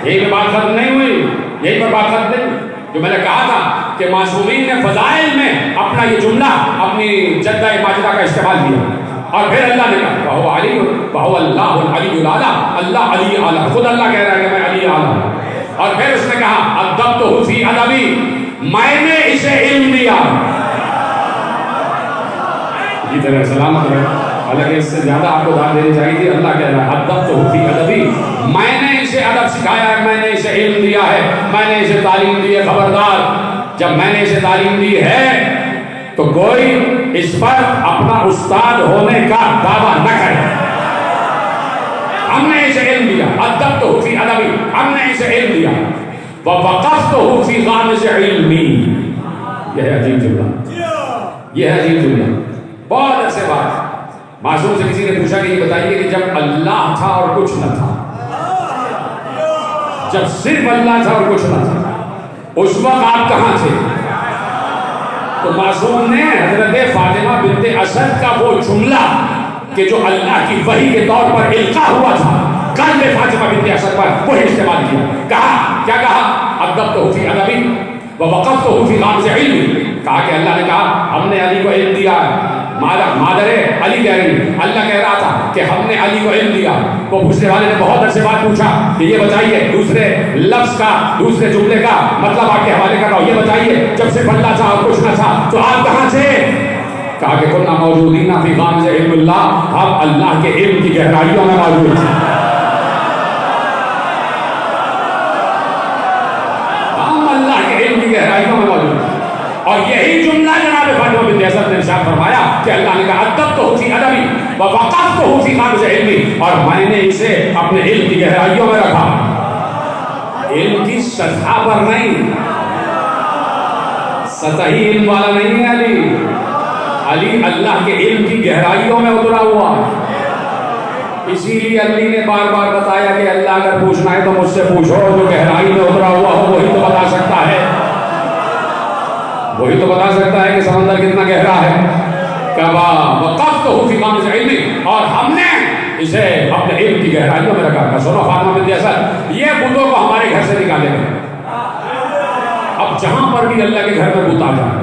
یہی پر بات ختم نہیں ہوئی، یہی پر بات ختم نہیں. جو میں نے کہا تھا کہ معصومین نے فضائل میں اپنا یہ جملہ اپنی جدہ ماجدہ کا استعمال کیا، اور پھر اللہ نے کہا وہو علی وہو اللہ العلی الاعلیٰ، اللہ علی اعلیٰ. خود اللہ کہہ رہا ہے کہ میں علی اعلیٰ. اور پھر اس نے کہا ادبتہ فی ادبی، میں نے اسے علم دیا. یہ طرح سلامت رہے، حالانکہ اس سے زیادہ آپ کو داد دینی چاہیے تھی. اللہ کہہ رہا ہے ادبتہ فی ادبی، میں نے اسے ادب سکھایا ہے، میں نے اسے علم دیا ہے، میں نے اسے تعلیم دی ہے. خبردار، جب میں نے اسے تعلیم دی ہے تو کوئی اس پر اپنا استاد ہونے کا دعویٰ نہ کرے. ہم نے اسے علم دیا، ادبتہ فی ادبی، ہم نے اسے علم دیا. ووقفتہ فی غامض علمی. یہ ہے عجیب جملہ، یہ ہے عجیب جملہ. بہت عرصے بعد معصوم سے کسی نے پوچھا کہ یہ بتائیے کہ جب اللہ تھا اور کچھ نہ تھا، جب صرف اللہ تھا اور کچھ نہ تھا، اس وقت آپ کہاں تھے؟ تو معصوم نے حضرت فاطمہ بنت اسد کا وہ جملہ کہ جو اللہ کی وحی کے طور پر القا ہوا تھا قلب فاطمہ بنت اسد پر، وہی استعمال کیا. کہا کیا کہا؟ ادبتہ فی ادبی ووقفتہ فی غامض علمی. کہا کہ اللہ نے کہا ہم نے علی کو علم دیا. مادر علی کہہ رہی، اللہ کہہ رہا تھا کہ ہم نے علی کو علم دیا. وہ پوچھنے والے نے بہت عرصے بعد پوچھا کہ یہ بتائیے، دوسرے لفظ کا، دوسرے جملے کا مطلب آپ کے حوالے کر رہا ہوں، یہ بتائیے جب صرف اللہ تھا اور کچھ نہ تھا تو آپ کہاں تھے؟ کہا کہ کنا موجودین فی غامض علم اللہ، ہم اللہ کے علم کی گہرائیوں میں موجود تھے. ہم اللہ کے علم کی گہرائیوں میں موجود تھے. اور یہی جملہ جناب فاطمہ بنت کہ اللہ نے کہا ادبتہ فی ادبی ووقفتہ فی قابض علمی، اور میں نے اسے اپنے علم کی گہرائیوں میں رکھا، علم کی سطح پر نہیں، سطحی علم والا نہیں ہے علی، علی اللہ کے علم کی گہرائیوں میں اترا ہوا۔ اسی لیے علی نے بار بار بتایا کہ اللہ اگر پوچھنا ہے تو مجھ سے پوچھو، جو گہرائی میں اترا ہوا ہو وہی تو بتا سکتا ہے، وہی تو بتا سکتا ہے کہ سمندر کتنا گہرا ہے۔ کبا وقفتہ فی قابض علمی، اور ہم نے اسے اپنے علم کی گہرائیوں میں رکھا۔ سنو فاطمہ بنت اسد، یہ بتوں کو ہمارے گھر سے نکالے گئے، اب جہاں پر بھی اللہ کے گھر میں بت آ جائے،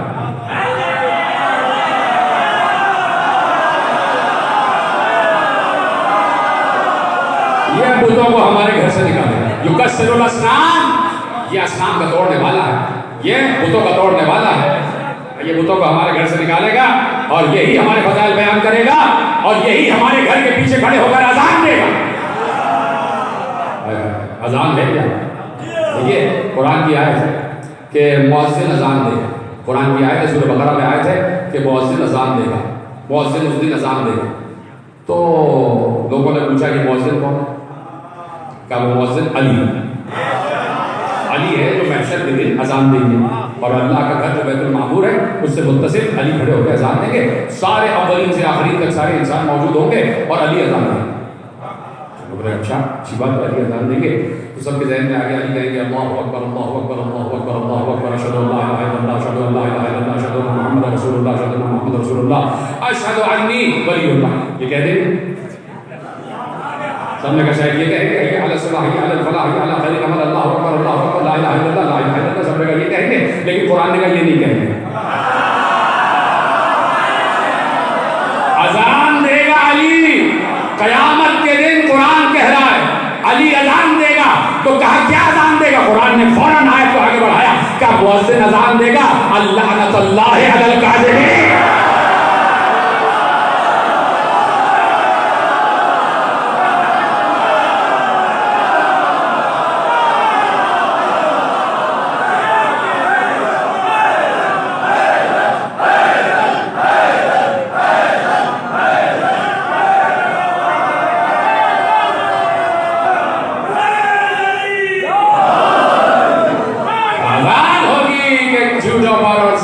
یہ بتوں کو ہمارے گھر سے نکالے گا۔ یکسر الاسنام، یہ اسنام کا توڑنے والا ہے، یہ بتوں کا توڑنے والا ہے، یہ بتوں کو ہمارے گھر سے نکالے گا اور یہی ہمارے فضائل بیان کرے گا اور یہی ہمارے گھر کے پیچھے کھڑے ہو کر اذان دے گا۔ اذان دے گا، دیکھیے قرآن کی آیت ہے کہ مؤذن اذان دے گا، قرآن کی آیت ہے سورہ بقرہ میں آیت ہے کہ مؤذن اذان دے گا، مؤذن اس دن اذان دے گا۔ تو لوگوں نے پوچھا کہ مؤذن کون ہے؟ کہا وہ مؤذن علی ہے جو محشر کے دن اذان دیں گے، اور اللہ کا گھر جو بیت المعمور ہے اس سے متصل علی کھڑے ہو کے اذان دیں گے، سارے اولین سے آخرین تک سارے انسان موجود ہوں گے اور علی اذان دیں گے۔ اچھا اچھی بات ہے، علی اذان دیں گے تو سب کے ذہن میں آگے علی کہیں گے اللہ اکبر اللہ اکبر اللہ اکبر اللہ اکبر اشہد ان لا الہ الا اللہ اشہد ان لا الہ الا اللہ اشہد ان محمد رسول اللہ اشہد ان محمد رسول اللہ اشہد انی ولی اللہ، یہ کہہ دیں گے۔ سامنے کا شاید یہ کہیں گے حی علی الصلاح حی علی الفلاح حی علی خیر العمل اللہ اکبر لا الہ الا اللہ لا الہ الا اللہ، سب کا یہ کہیں گے، لیکن قرآن نے کہا یہ نہیں کہیں گے۔ اذان دے گا علی، قیامت کے دن قرآن کہہ رہا ہے علی اذان دے گا، تو کہا کیا اذان دے گا؟ قرآن نے فوراً آیت کو آگے بڑھایا، کیا مؤذن اذان دے گا اللعنۃ اللہ علی الکاذبین۔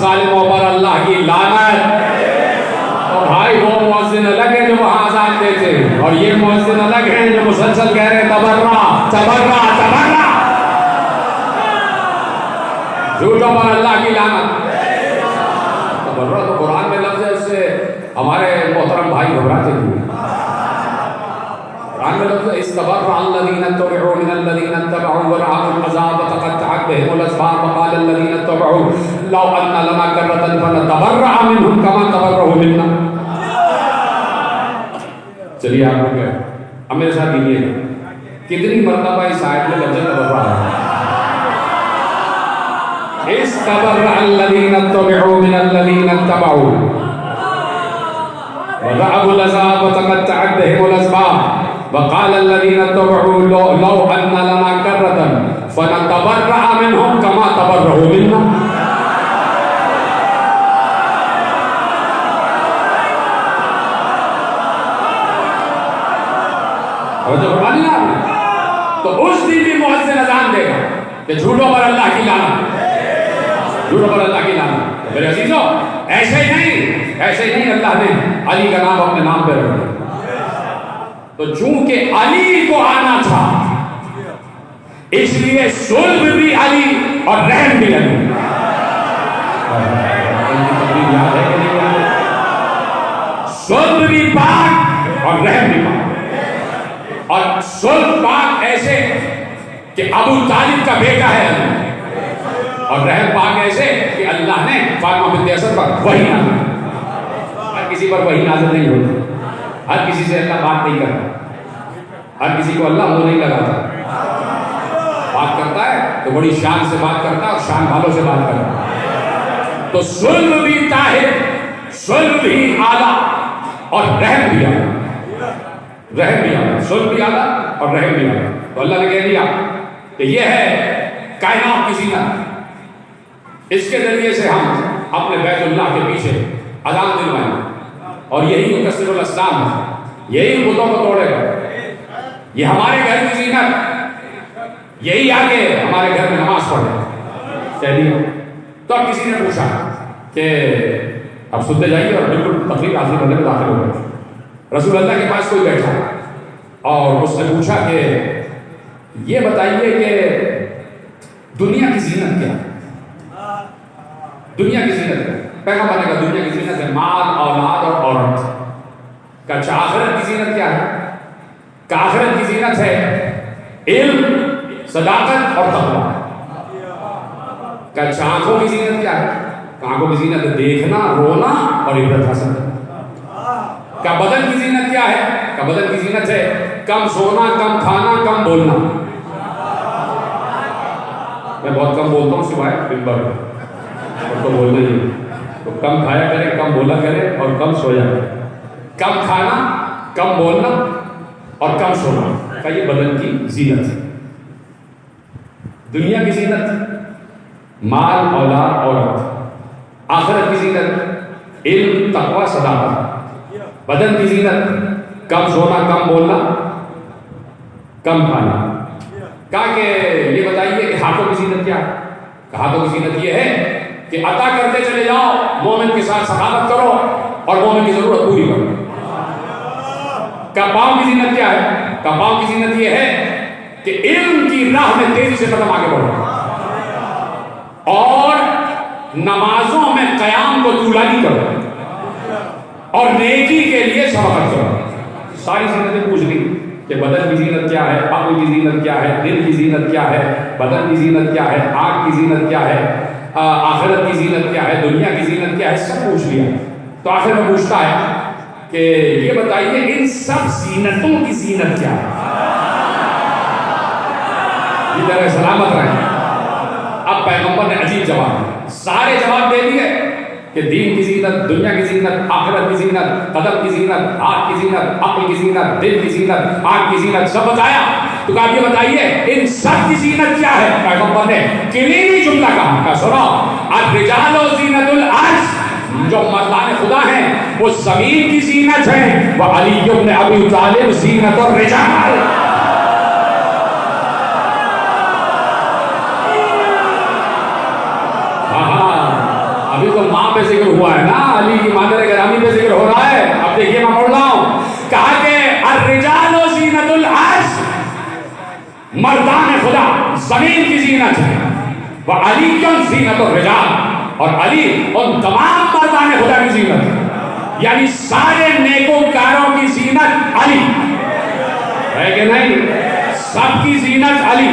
ظالموں پر اللہ کی لعنت۔ اور بھائی وہ مؤذن الگ ہیں جو وہاں اذان دیتے، اور یہ مؤذن الگ ہیں جو مسلسل کہہ رہے ہیں تبرع تبرع تبرع، جھوٹوں پر اللہ کی لعنت۔ تبرع تو قرآن میں لفظ ہے، اس سے ہمارے محترم بھائی گھبراتے ہوئے، قرآن میں لفظ ہے استبرأ الذین اتبعوا من الذین اتبعوا ورأوا العذاب وتقطعت بهم الاسباب وقال الذین اتبعوا لو ان لنا کرۃ فنتبرأ منهم كما تبرؤوا منا۔ چلیے آپ لوگ اب میرے ساتھ دیکھیے کتنی مرتبہ اس آیت میں لفظ تبرع ہے۔ استبرأ الذین اتبعوا من الذین اتبعوا ورأوا العذاب وتقطعت بهم الاسباب وقال الذين اتبعوا لو ان لنا كرة فنتبرأ منهم كما تبرؤوا منا۔ اور جب قرآن تو اس دن بھی مؤذن اذان دے گا کہ جھوٹوں پر اللہ کی لعنت، جھوٹوں پر اللہ کی لعنت۔ میرے عزیزو ایسے ہی نہیں اللہ نے علی کا نام اپنے نام پہ رکھا، تو چونکہ علی کو آنا تھا اس لیے صلب بھی علی اور رحم بھی علی۔ صلب بھی پاک اور رحم بھی پاک، اور صلب پاک ایسے کہ ابو طالب کا بیٹا ہے علی، اور رحم پاک ایسے کہ اللہ نے فاطمہ بنت اسد پر وحی نازل، ہر کسی پر وحی نازل نہیں ہوتی، ہر کسی سے اللہ بات نہیں کرتا، ہر کسی کو اللہ وہ نہیں لگاتا، بات کرتا ہے تو بڑی شان سے بات کرتا ہے اور شان والوں سے بات کرتا ہے۔ تو صلب بھی طاہر، صلب بھی اعلیٰ اور رحم بھی اعلیٰ، رحم بھی اعلیٰ، صلب بھی اعلیٰ اور رحم بھی اعلیٰ۔ تو اللہ نے کہہ دیا کہ یہ ہے کائنات کی زینت، اس کے ذریعے سے ہم اپنے بیت اللہ کے پیچھے اذان دلوائیں گے۔ اور یہی مکسر الاسلام ہے، یہی بتوں کو توڑے گا، یہ ہمارے گھر کی زینت، یہی آگے ہمارے گھر میں نماز پڑھے۔ تو اب کسی نے پوچھا کہ اب سنتے جائیے اور بالکل تقریر حاصل کرنے میں داخل ہو گئے۔ رسول اللہ کے پاس کوئی بیٹھا اور اس نے پوچھا کہ یہ بتائیے کہ دنیا کی زینت کیا ہے؟ دنیا کی زینت کیا ہے؟ پیغمبر نے کہا دنیا کی زینت ہے مال، اولاد اور عورت۔ کہ اچھا آخرت کی زینت کیا ہے؟ کہ آخرت کی زینت ہے علم، صداقت اور تقویٰ۔ کہ اچھا آنکھوں کی زینت کیا ہے؟ کہ آنکھوں کی زینت ہے دیکھنا، رونا اور عبرت حاصل کرنا۔ کہ بدن کی زینت کیا ہے؟ کہ بدن کی زینت ہے کم سونا، کم کھانا، کم بولنا۔ میں بہت کم بولتا ہوں سوائے ممبر اور تو بولنا ہی، تو کم کھایا کرے، کم بولا کرے اور کم سویا کرے۔ کم کھانا، کم بولنا اور کم سونا کا یہ بدن کی زینت ہے۔ دنیا کی زینت مال، اولاد، عورت۔ آخرت کی زینت علم، تقویٰ، صداقت۔ بدن کی زینت کم سونا، کم بولنا، کم کھانا۔ کہا کہ یہ بتائیے کہ ہاتھوں کی زینت کیا ہے؟ کہ ہاتھوں کی زینت یہ ہے کہ عطا کرتے چلے جاؤ، مومن کے ساتھ سخاوت کرو اور مومن کی ضرورت پوری کرو۔ کہ پاؤں کی زینت کیا ہے؟ کہ پاؤں کی زینت یہ ہے کہ علم کی راہ میں تیزی سے قدم آگے بڑھو اور نمازوں میں قیام کو طولانی کرو اور نیکی کے لیے سبقت کرو۔ ساری زینتیں پوچھ لی کہ بدن کی زینت کیا ہے، عقل کی زینت کیا ہے، دل کی زینت کیا ہے، بدن کی زینت کیا ہے، آنکھ کی زینت کیا ہے، آخرت کی زینت کیا ہے، دنیا کی زینت کیا ہے، سب پوچھ لیا۔ تو آخر میں پوچھتا ہے کہ یہ بتائیے ان سب زینتوں کی زینت کیا ہے؟ یہ طرح سلامت رہے۔ اب پیغمبر نے عجیب جواب دیا، سارے جواب دے دیے کہ دین کی زینت، دنیا کی زینت، آخرت کی زینت، قدم کی زینت، ہاتھ کی زینت، عقل کی زینت، دل کی زینت، آنکھ کی زینت، سب بتایا۔ تو کہا یہ بتائیے ان سب کی زینت کیا ہے؟ پیغمبر نے کلیدی جملہ کہا کہ سنو، الرجال زینت العرش، جو مردان خدا ہیں وہ زمین کی زینت ہے، وعلی بن ابی طالب زینت الرجال۔ ابھی تو ماں پہ ذکر ہوا ہے نا، علی کی مادر گرامی پہ ذکر ہو رہا ہے۔ اب دیکھیے میں پڑھ رہا ہوں، کہا کہ الرجال زینت العرش، مردان خدا زمین کی زینت ہے، وعلی زینت الرجال، اور علی ان تمام مردان خدا کی زینت ہے۔ یعنی سارے نیکوکاروں کی زینت علی ہے کہ نہیں؟ سب کی زینت علی،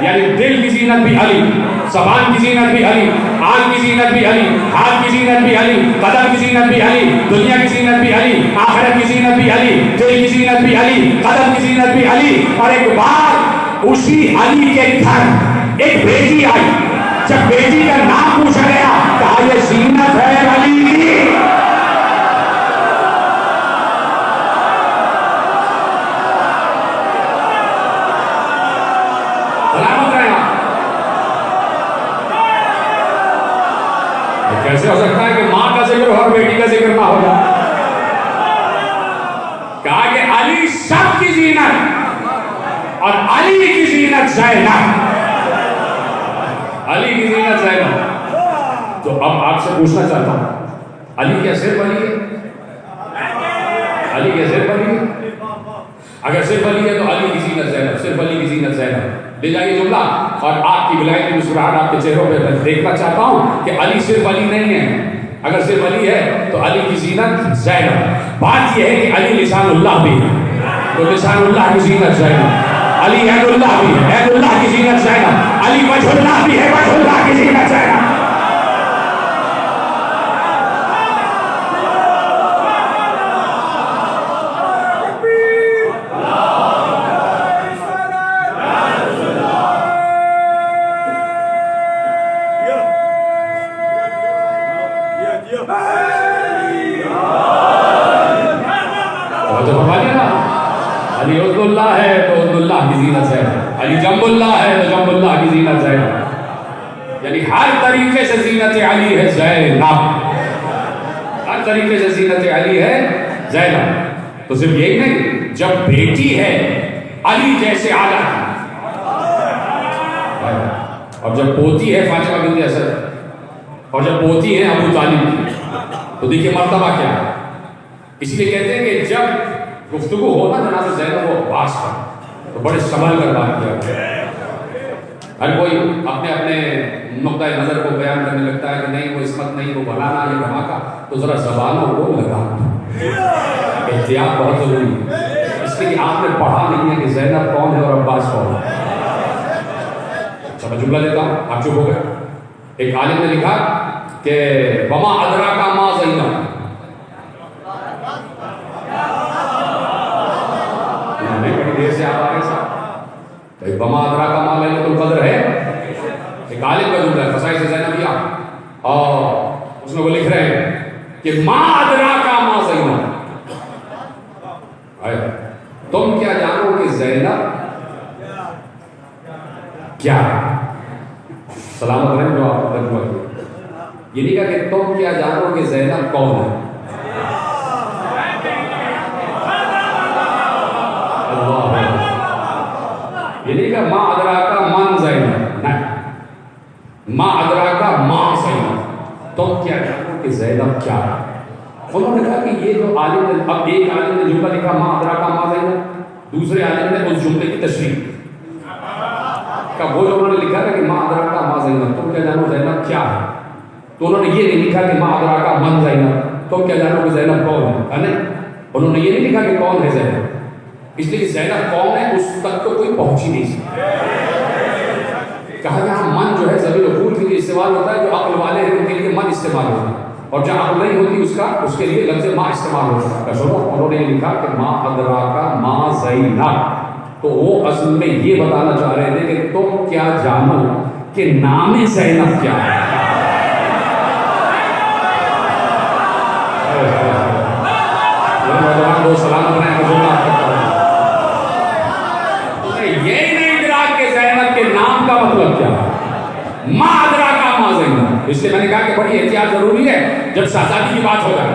یعنی دل کی زینت بھی علی، زبان کی زینت بھی علی، آنکھ کی زینت بھی علی، ہاتھ کی زینت بھی علی، قدم کی زینت بھی علی، دنیا کی زینت بھی علی، آخرت کی زینت بھی علی، دل کی زینت بھی علی، قدم کی زینت بھی علی۔ اور ایک بار اسی علی کے گھر ایک بیٹی آئی، جب بیٹی کا نام پوچھا گیا کہا یہ زینت ہے علی کی۔ کیسے ہو سکتا ہے کہ ماں کا ذکر ہو اور بیٹی کا ذکر نہ ہو جائے؟ کہا کہ علی سب کی زینت اور علی کی زینت زینب، علی کی زینت زینب۔ تو اب آپ سے پوچھنا چاہتا ہوں، علی کیا صرف علی ہے؟ علی کیا صرف علی ہے؟ اگر صرف علی ہے تو علی کی زینت زینب، صرف علی کی زینت زینب۔ لے جائیے جملہ، اور آپ کی بلائیں کی مسکراہٹ آپ کے چہروں پہ دیکھنا چاہتا ہوں کہ علی صرف علی نہیں ہے۔ اگر صرف علی ہے تو علی کی زینت زینب۔ بات یہ ہے کہ علی لسان اللہ بھی ہے، تو لسان اللہ کی زینت زینب۔ علی عید اللہ بھی ہے، عید اللہ کی زینت زینب۔ علی وجہ اللہ بھی ہے، وجہ اللہ کی زینت زینب۔ علی عبد اللہ ہے تو عبد اللہ کی زینت ہے، علی جنب اللہ ہے تو جنب اللہ کی زینت ہے، یعنی ہر طریقے سے زینت علی ہے زینب، ہر طریقے سے زینت علی ہے زینب. تو صرف یہی نہیں، جب بیٹی ہے علی جیسے اعلیٰ کی، اور جب پوتی ہے فاطمہ بنت اسد، اور جب پوتی ہے ابو طالب کی، تو دیکھیے مرتبہ کیا ہے. اس لیے کہتے ہیں کہ جب گفتگو ہونا جناب زینب و عباس پر، تو بڑے سنبھل کر بات کیا. ہر کوئی اپنے اپنے نقطۂ نظر کو بیان کرنے لگتا ہے کہ نہیں وہ عصمت نہیں، وہ بنانا یہ دھماکہ، تو ذرا زبانوں کو لگا. احتیاط بہت ضروری ہے، اس لیے کہ آپ نے پڑھا نہیں ہے کہ زینب کون ہے اور عباس کون ہے. اچھا میں جملہ لیتا ہوں، آپ چپ ہو گئے. ایک عالم نے لکھا کہ وما ادراک ما زینب، بڑی دیر سے آپ آ رہے صاحب، وما ادراک ما لیلۃ القدر ہے، ایک عالم کا جملہ ہے خصائص زینبیہ، اور اس میں وہ لکھ رہے ہیں کہ ما ادراک ما زینب، تم کیا جانو کہ زینب کیا ہے. سلامت رہے جو آپ ترجمہ کیا، یہ نہیں کہا کہ تم کیا جانو کہ زینب کون ہے. یہ نہیں کہا ما ادراک من زینب، نہیں، ما ادراک ما زینب، تم کیا جانو کہ زینب کیا ہے. انہوں نے کہا کہ یہ جو عالم نے، اب ایک عالم نے جملہ لکھا ما ادراک ما زینب، دوسرے عالم نے اس جملے کی تشریح کا وہ جو انہوں نے لکھا ہے کہ ما ادراک ما زینب، تم کیا جانو زینب کیا ہے، تو انہوں نے یہ نہیں لکھا کہ ما ادراک من زینب، تم کیا جانو کہ زینب کون ہے. نہیں، انہوں نے یہ نہیں لکھا کہ کون ہے زینب، اس لیے کہ زینب کون ہے اس تک تو کوئی پہنچ ہی نہیں سکتا. کہا یہاں من جو ہے ضمیر عقول کے لیے استعمال ہوتا ہے، جو عقل والے ہیں ان کے لیے من استعمال ہوتا ہے، اور جہاں عقل نہیں ہوتی اس کے لیے لفظ ما استعمال ہوتا ہے. سنو، انہوں نے یہ لکھا کہ ما ادراک ما زینب، تو وہ اصل میں یہ بتانا چاہ رہے تھے کہ تم کیا جانو کہ نام زینب کیا ہے. دو سلام یہی نہیں ادراک کہ زینب کے نام کا مطلب کیا ہے، ما ادراک ما زینب. اس لیے میں نے کہا کہ بڑی احتیاط ضروری ہے جب شہزادی کی بات ہو جائے.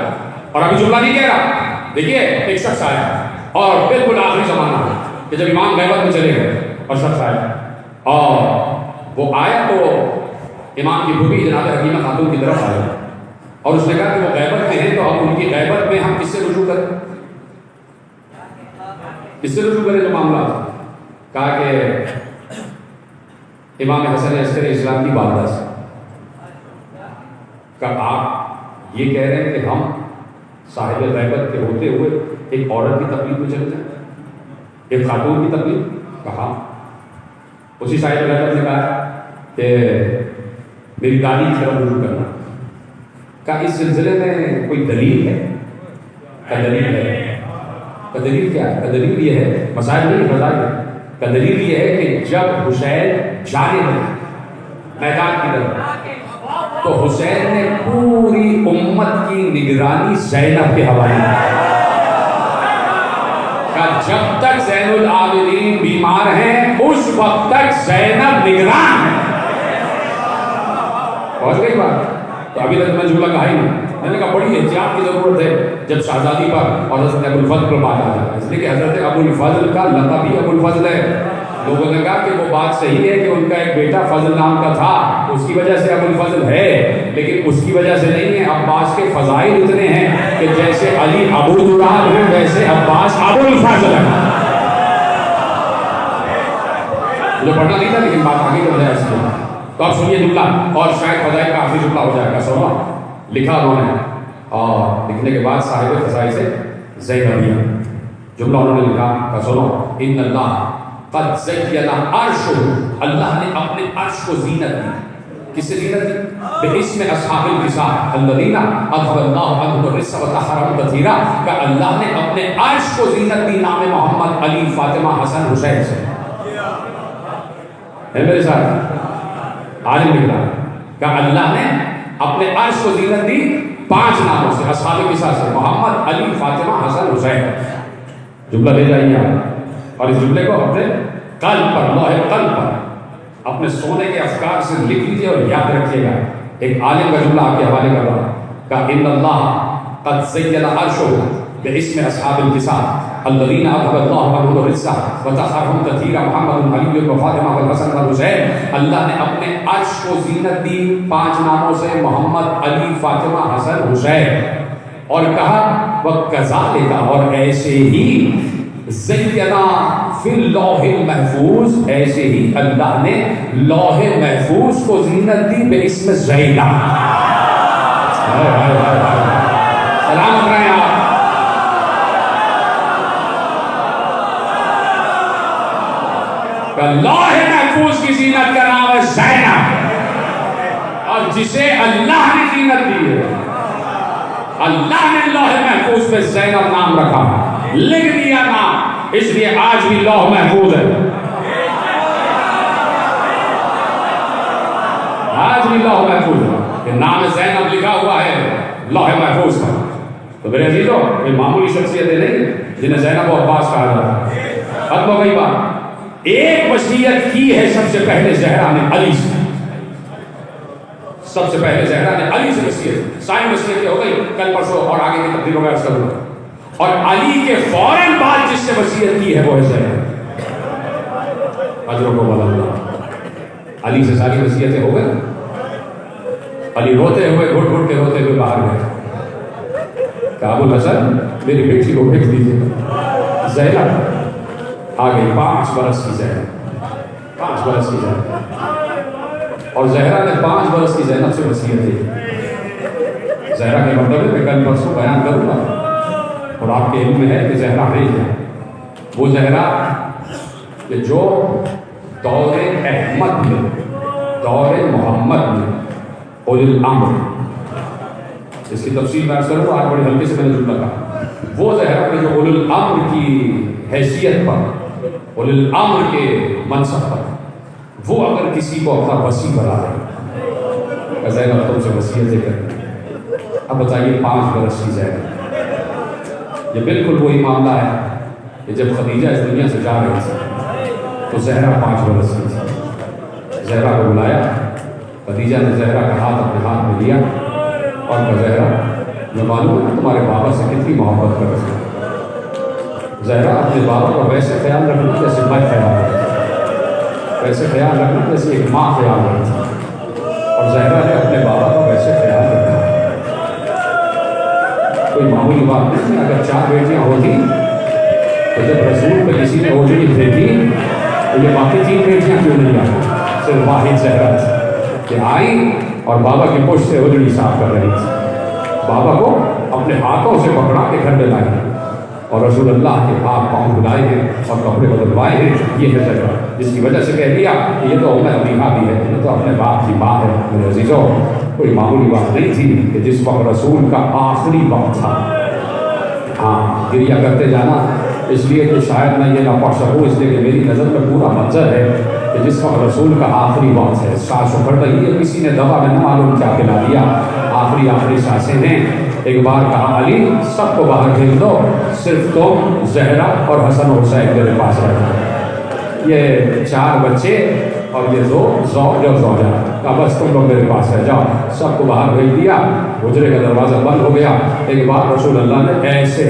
اور ابھی جملہ نہیں کہہ رہا، دیکھیے ایک شخص آیا اور بالکل آخری زمانہ ہے کہ جب امام غیبت میں چلے گئے اور شخص آیا، اور وہ آیا تو امام کی بھوبی جناب حکیمہ خاتون کی طرف آیا، اور اس نے کہا کہ وہ غیبت میں ہیں، تو اب ان کی غیبت میں ہم کس سے رجوع کریں، کس سے رجوع کریں جو معاملہ. کہا کہ امام حسن عسکری اسلام کی والدہ سے. کہا آپ یہ کہہ رہے ہیں کہ ہم صاحب غیبت کے ہوتے ہوئے ایک عورت کی تکلیف میں چلے جائیں، ایک خاتون کی تکلیف. کہا اسی صاحب غیبت نے کہا کہ میری دادی کی طرف رجوع کرنا. کہا اس سلسلے میں کوئی دلیل ہے؟ کیا دلیل ہے؟ کا دلیل کیا ہے؟ کا دلیل یہ ہے، مسائل نہیں فضائل ہے. کا دلیل یہ ہے کہ جب حسین جانے لگے میدان کی طرف، تو حسین نے پوری امت کی نگرانی زینب کے حوالے کہ جب تک زین العابدین بیمار ہیں اس وقت تک زینب نگران ہے. پہنچ گئی بات؟ تو ابھی تک میں جملہ کہا ہی نہیں. میں نے کہا بڑی احتیاط کی ضرورت ہے جب شہزادی پر اور حضرت ابو الفضل پر بات آ جائے، اس لیے کہ حضرت ابو الفضل کا لقب ہی ابو الفضل ہے. لوگوں نے کہا کہ وہ بات صحیح ہے کہ ان کا ایک بیٹا فضل نام کا تھا، اس کی وجہ سے ابو الفضل ہے، لیکن اس کی وجہ سے نہیں ہے. عباس کے فضائل اتنے ہیں کہ جیسے علی ابو دلال ہیں ویسے عباس ابو الفضل ہے. مجھے پڑھنا نہیں تھا لیکن بات آگے بڑھ جائے اس میں. تو آپ سنیے جملہ، اور شاید فضائل کا آخری جملہ ہو جائے گا. سنو، لکھا انہوں نے، اور لکھنے کے بعد صاحب خصائص زینبیہ جملہ انہوں نے لکھا. کہ سنو، ان اللہ قد زین عرشہ، اللہ نے اپنے عرش کو زینت دی. کس سے زینت دی؟ باسم اصحاب الکساء الذین اذهب اللہ عنہم الرجس وطہرہم تطہیرا. کہ اللہ نے اپنے عرش کو زینت دی نام محمد، علی، فاطمہ، حسن، حسین سے. ہے میرے ساتھ عالم لکھ رہا کہ اللہ نے اپنے عرش کو زینت دی 5 ناموں سے، اصحاب الکساء سے، محمد، علی، فاطمہ، حسن، حسین. جملہ لے جائیے آپ، اور اس جملے کو اپنے قلب پر، لوح قلب پر اپنے سونے کے افکار سے لکھ لیجیے اور یاد رکھیے گا. ایک عالم کا جملہ آپ کے حوالے کر رہا کہ ان اللہ قد زين عرشه باسم اصحاب الكساء الذين اذهب الله عنهم الرجس وطهرهم تطهيرا محمد علي وفاطمہ والحسن والحسین. اللہ نے اپنے عرش کو زینت دی 5 ناموں سے، محمد، علی، فاطمہ، حسن، حسین، اور کہا وَكَذَلِكَ، اور ایسے ہی زینا فی اللوح المحفوظ، ایسے ہی اللہ نے لوح محفوظ کو زینت دی بے اسم زینا. سلام کریں آپ. لوح محفوظ کی زینت کا نام ہے زینا، اور جسے اللہ نے زینت دی ہے، اللہ نے لوح محفوظ پہ زینب نام رکھا، لکھ دیا نام، اس لیے آج بھی لوح محفوظ ہے. آج بھی لوح محفوظ ہے کہ نام زینب لکھا ہوا ہے لوح محفوظ کا. تو میرے عزیزو، یہ معمولی شخصیتیں نہیں جنہیں زینب و عباس کہا جاتا ہے. ختم ہو گئی بات. ایک وصیت کی ہے سب سے پہلے زہرا نے علی سے، سب سے پہلے زہرا نے علی سے وصیت. ساری وصیتیں ہو گئی، کل پرسوں اور آگے کی تبدیل وغیرہ کروں گا. اور علی کے فوراً بعد جس سے وصیت کی ہے وہ ہے زینب. اجروں کو بول اللہ. علی سے ساری وصیتیں ہو گئی. علی روتے ہوئے گھٹ گھٹ کے روتے ہوئے باہر گئے کہ ابو الحسن میری بیٹی کو بھیج دیجیے. زینب آ گئی 5 برس کی زینب، 5 برس کی زینب. اور زہرا نے 5 برس کی زینب سے وصیت دی. زہرا کے مرتبے میں کل پرسوں بیان کروں گا، اور آپ کے علم میں ہے کہ زہرا ہے وہ زہرا کہ جو دور احمد میں، دور محمد میں اولی الامر، اس کی تفصیل میں کروں گا، آج بڑے ہلکے سے میں نے جملہ کہا. وہ زہرا کہ جو اولی الامر کی حیثیت پر، اولی الامر کے منصب پر، وہ اگر کسی کو اپنا وصی بنا رہے کہ زینب تم سے وصیتیں کریں. اب بتائیے 5 برس کی زینب، یہ بالکل وہی معاملہ ہے کہ جب خدیجہ اس دنیا سے جا رہی تھی تو زہرا 5 برس کی تھی. زہرا کو بلایا، خدیجہ نے زہرا کا ہاتھ اپنے ہاتھ میں لیا اور کہا زہرا میں معلوم ہے تمہارے بابا سے کتنی محبت کرتی ہے. زہرا اپنے بابا کو ویسے خیال رکھنا جیسے میں خیال رکھتا، ویسے خیال رکھنا جیسے ایک ماں خیال رکھتی، اور زہرا نے اپنے بابا کو ویسے خیال رکھا. کوئی معمولی بات نہیں. اگر 4 بیٹیاں ہوتی تو جب رسول پہ کسی نے اوجڑی پھینکی تو یہ باقی 3 بیٹیاں کیوں نہیں آئی؟ صرف واحد زہرا کہ آئی اور بابا کی پشت سے اوجڑی صاف کر رہی تھی. بابا کو اپنے ہاتھوں سے پکڑا کے گھر میں لائی اور رسول اللہ کے ہاتھ پاؤں بلائے ہیں اور کپڑے بدلوائے ہیں. یہ ہے زہرا، جس کی وجہ سے کہہ دیا کہ یہ تو عمر ابیہا بھی ہے، یہ تو اپنے باپ کی ماں ہے. میرے عزیزوں، کوئی معمولی بات نہیں تھی کہ جس وقت رسول کا آخری وقت تھا. ہاں، گریہ کرتے جانا اس لیے کہ شاید میں یہ نہ پڑھ سکوں، اس لیے کہ میری نظر میں پورا منظر ہے کہ جس وقت رسول کا آخری وقت ہے، سانس اکھڑ رہی ہے، کسی نے دوا میں نہ معلوم کیا پلا دیا، آخری سانسیں ہیں. ایک بار کہا علی سب کو باہر بھیج دو، صرف تم، زہرا اور حسن و حسین میرے پاس رہو. یہ 4 بچے اور یہ 2 زوج اور زوجہ، کہا بس تم لوگ میرے پاس رہ جاؤ. سب کو باہر بھیج دیا. حجرے کا دروازہ بند ہو گیا. ایک بار رسول اللہ نے ایسے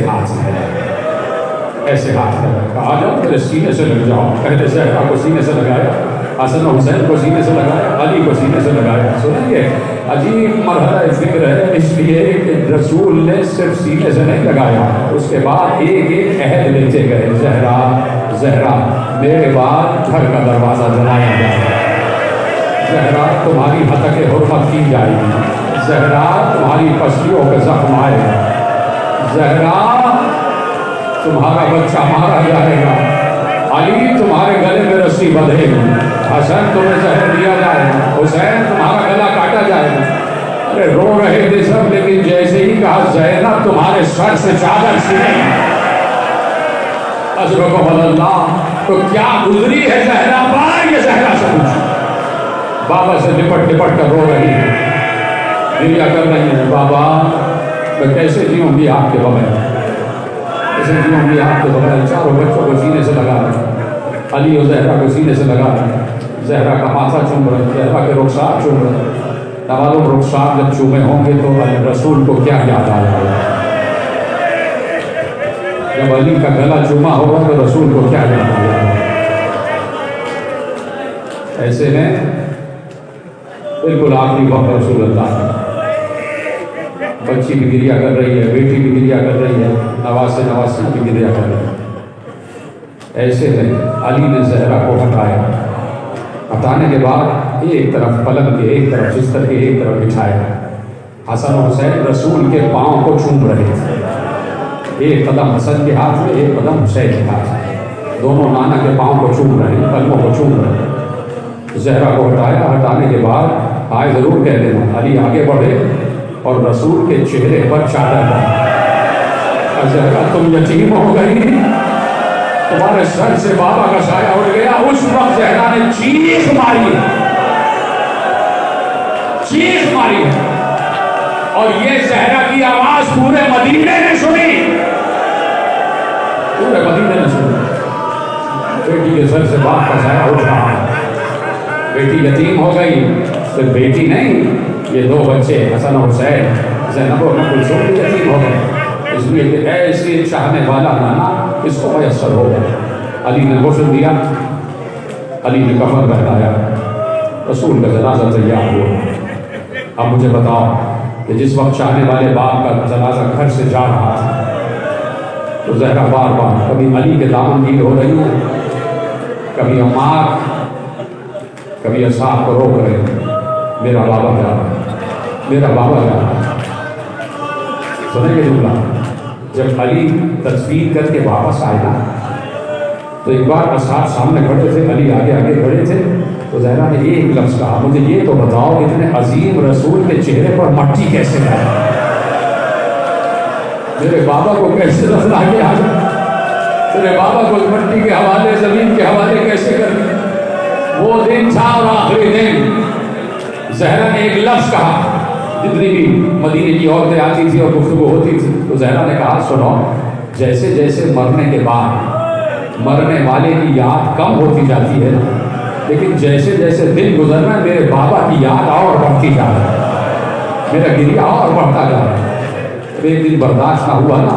ہاتھ کہا آ جاؤ میرے سینے سے لگ جاؤ. پہلے زہرا کو سینے سے لگایا، حسن و حسین کو سینے سے لگایا، علی کو سینے سے لگایا. سنیے عجیب مرحلہ ذکر ہے، اس لیے کہ رسول نے صرف سینے سے نہیں لگایا، اس کے بعد ایک ایک عہد لیتے گئے. زہرا میرے بعد گھر کا دروازہ جلایا جائے گا. زہرا تمہاری حتق حرمت کی جائے گی. زہرا تمہاری پسلیوں پہ زخم آئے گا. زہرا تمہارا بچہ مارا جائے گا. علی تمہارے گلے میں رسی بندھے گی. حسن تمہیں زہر دیا جائے گا. حسین تمہارا گلا کاٹا جائے گا. ارے رو رہے تھے سب، لیکن جیسے ہی کہا زینب تمہارے سر سے چادر چھینے اجرکم اللہ، تو کیا گزری ہے زہرا پر؟ یہ زہرا سے پوچھ. بابا سے لپٹ کر رو رہی ہے، دنیا کر رہی ہے بابا میں کیسے جیوں گی آپ کے بغیر، کیسے جیوں گی آپ کے بغیر. 4 بچوں کو سینے سے لگا رہے، علی اور زہرا کو سینے سے لگا رہے. زہرا کا ماتھا چوم رہے، زہرا کے رخسار چوم رہے. معلوم رخسار جب چومے ہوں گے تو رسول کو کیا یاد آ جائے گا. جب علی کا گلا چوما ہوگا تو رسول کو کیا یاد آئے گا؟ ایسے میں بالکل آخری وقت رسول اللہ بچی بھی گریا کر رہی ہے، بیٹی بھی گریا کر رہی ہے، نواسی بھی گریا کر رہی ہے. ایسے میں علی نے زہرا کو ہٹایا. ہٹانے کے بعد ایک طرف پلنگ کے، ایک طرف بستر کے، ایک طرف بٹھایا. حسن و حسین رسول کے پاؤں کو چوم رہے تھے. ایک قدم حسن کے ہاتھ میں، ایک قدم حسین کے ہاتھ میں. دونوں نانا کے پاؤں کو چوم رہے ہیں، قدموں کو چوم رہے ہیں. زہرا کو ہٹایا. ہٹانے کے بعد آئے ضرور کہہ دینا. علی آگے بڑھے اور رسول کے چہرے پر چادر ڈالی. زہرا تم یتیم ہو گئی، تمہارے سر سے بابا کا سایہ اٹھ گیا. اس وقت زہرا نے چیخ ماری، چیخ ماری، اور یہ زہرا کی آواز پورے مدینے نے سنی، پورے مدینے نے سنی. بیٹی کے سر سے باپ کا سایہ اٹھ رہا ہے. بیٹی یتیم ہو گئی. صرف بیٹی نہیں، یہ دو بچے حسن و حسین، زینب و کلثوم بھی یتیم ہو گئے. اس لیے کہ ایسے چاہنے والا نانا اس کو میسر ہو گیا. علی نے غسل دیا، علی نے کفن پہنایا، رسول کا جنازہ تیار ہوا. اب مجھے بتاؤ کہ جس وقت چاہنے والے باپ کا جنازہ گھر سے جا رہا تھا تو زہرا بار بار کبھی علی کے دامن گیر ہو رہی ہے، کبھی عمار، کبھی اصحاب کو روک رہے ہیں. میرا بابا جا رہا ہے، میرا بابا جا رہا ہے. سنیں گے جملہ؟ جب علی تصویر کر کے واپس آئے نا تو ایک بار اصحاب سامنے کھڑے تھے، علی آگے آگے کھڑے تھے. تو زہرا نے ایک لفظ کہا، مجھے یہ تو بتاؤ اتنے عظیم رسول کے چہرے پر مٹی کیسے آئی؟ میرے بابا کو کیسے رفت آگے آ گیا؟ میرے بابا کو مٹی کے حوالے، زمین کے حوالے کیسے کر دیا؟ وہ دن تھا اور آخری دن زہرا نے ایک لفظ کہا. جتنی بھی مدینے کی عورتیں آتی تھی اور گفتگو ہوتی تھی تو زہرا نے کہا، سنو، جیسے جیسے مرنے کے بعد مرنے والے کی یاد کم ہوتی جاتی ہے، لیکن جیسے جیسے دن گزر رہا ہے میرے بابا کی یاد اور بڑھتی جا رہی ہے، میرا گریہ اور بڑھتا جا رہا ہے. ایک دن برداشت نہ ہوا نا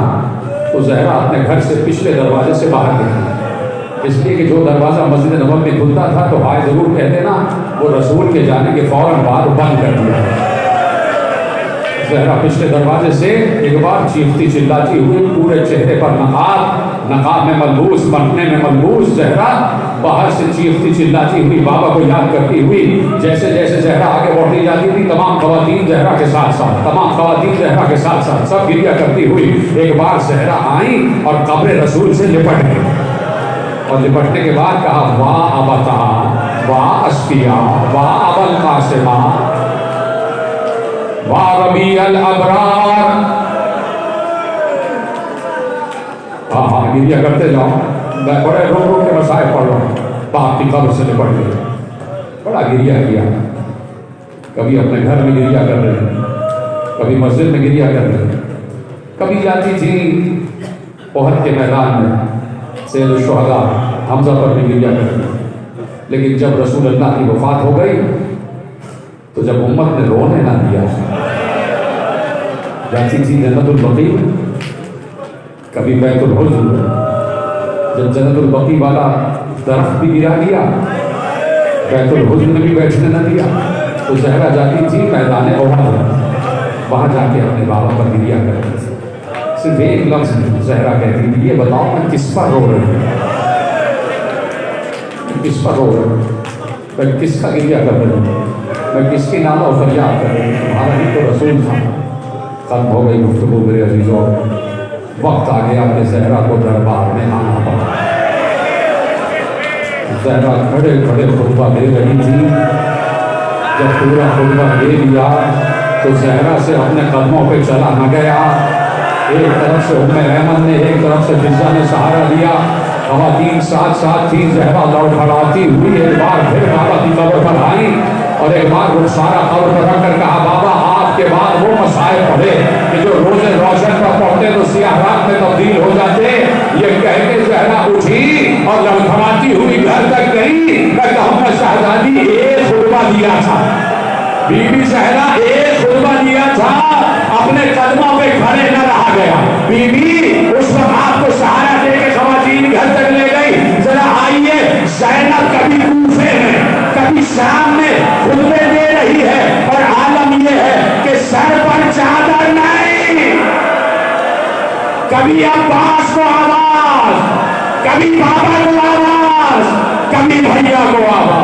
تو زہرا اپنے گھر سے پچھلے دروازے سے باہر گئی. اس لیے کہ جو دروازہ مسجد نبوی میں کھلتا تھا تو ہائے ضرور کہتے نا وہ رسول کے جانے کے فوراً بعد بند کر دیا. زہرا پچھلے دروازے سے ایک بار چیختی چلاتی ہوئی، پورے چہرے پر نقاب میں ملبوس، بننے میں ملبوس زہرا باہر سے چیختی چلاتی ہوئی بابا کو یاد کرتی ہوئی. جیسے جیسے زہرا آگے بڑھتی جاتی تھی تمام خواتین زہرا کے ساتھ ساتھ، تمام خواتین زہرا کے ساتھ ساتھ سب گریہ کرتی ہوئی ایک بار زہرا آئیں اور قبر رسول سے لپٹ گئی. اور لپٹنے کے بعد کہا، واہ ابتا، واہ اشفیا، واہ ابا القاسمہ، واہ ربیع الابرار. ہاں گریہ کرتے جاؤ. میں بڑے رو رو کے مسائل پڑھ رہا ہوں. باپ کی قبر سے لپٹ گئے، بڑا گریہ کیا. کبھی اپنے گھر میں گریہ کر رہے ہیں، کبھی مسجد میں گریہ کر رہے ہیں، کبھی جاتی تھی احد کے میدان میں سید الشہداء حمزہ پر بھی گریہ کر رہے. لیکن جب رسول اللہ کی وفات ہو گئی تو جب امت نے رونے نہ دیا، جاتی تھی جنت البقیع، کبھی بیت الحزن. جب جنت البقیع والا درخت بھی گرا دیا، بیت الحزن میں بھی بیٹھنے نہ دیا، تو زہرا جاتی تھی میدان احد، وہاں جا کے اپنے بابا پر گریہ کرتی تھی. صرف ایک لفظ زہرا کہتی تھی، یہ بتاؤ میں کس پر رو رہی ہوں، کس پر رو رہی ہوں، میں کس کا گریہ کر رہی ہوں، میں کس کی نالہ و فریاد کر رہی ہوں؟ تمہارا ہی تو رسول تھا. ختم ہو گئی گفتگو میرے عزیزوں. وقت آ گیا کہ زہرا کو دربار میں آنا پڑا. زہرا کھڑے کھڑے خطبہ دے رہی تھی. جب پورا خطبہ دے لیا تو زہرا سے اپنے قدموں پہ چلا نہ گیا. ایک طرف سے ام ایمن نے، ایک طرف سے فضا نے سہارا دیا. خواتین ساتھ ساتھ تھی. زہرا لڑکھڑاتی ہوئی ایک بار پھر بابا کی قبر پر آئی اور ایک بار رخسارہ قبر پر رکھ کر کہا، بابا آپ کے بعد وہ مسائل پڑھے کہ جو روز روشن پر پڑھتے تو سیاہ رات میں تبدیل ہو جاتے. یہ کہہ کے زہرا اٹھی اور لڑکھڑاتی ہوئی گھر تک گئی. محمد شہزادی ایک خطبہ دیا تھا، بی بی زہرا ایک خطبہ دیا تھا.
اپنے قدموں پہ کھڑے نہ رہا گیا. بی بی اس وقت آپ کو سہارا دے کے خواتین گھر تک لے گئی. ذرا آئیے, زینب کبھی کوفے میں کبھی شام میں خطبے دے رہی ہے اور عالم یہ ہے کہ سر پر چادر نہیں. کبھی عباس کو آواز, کبھی بابا کو آواز, کبھی بھیا کو آواز.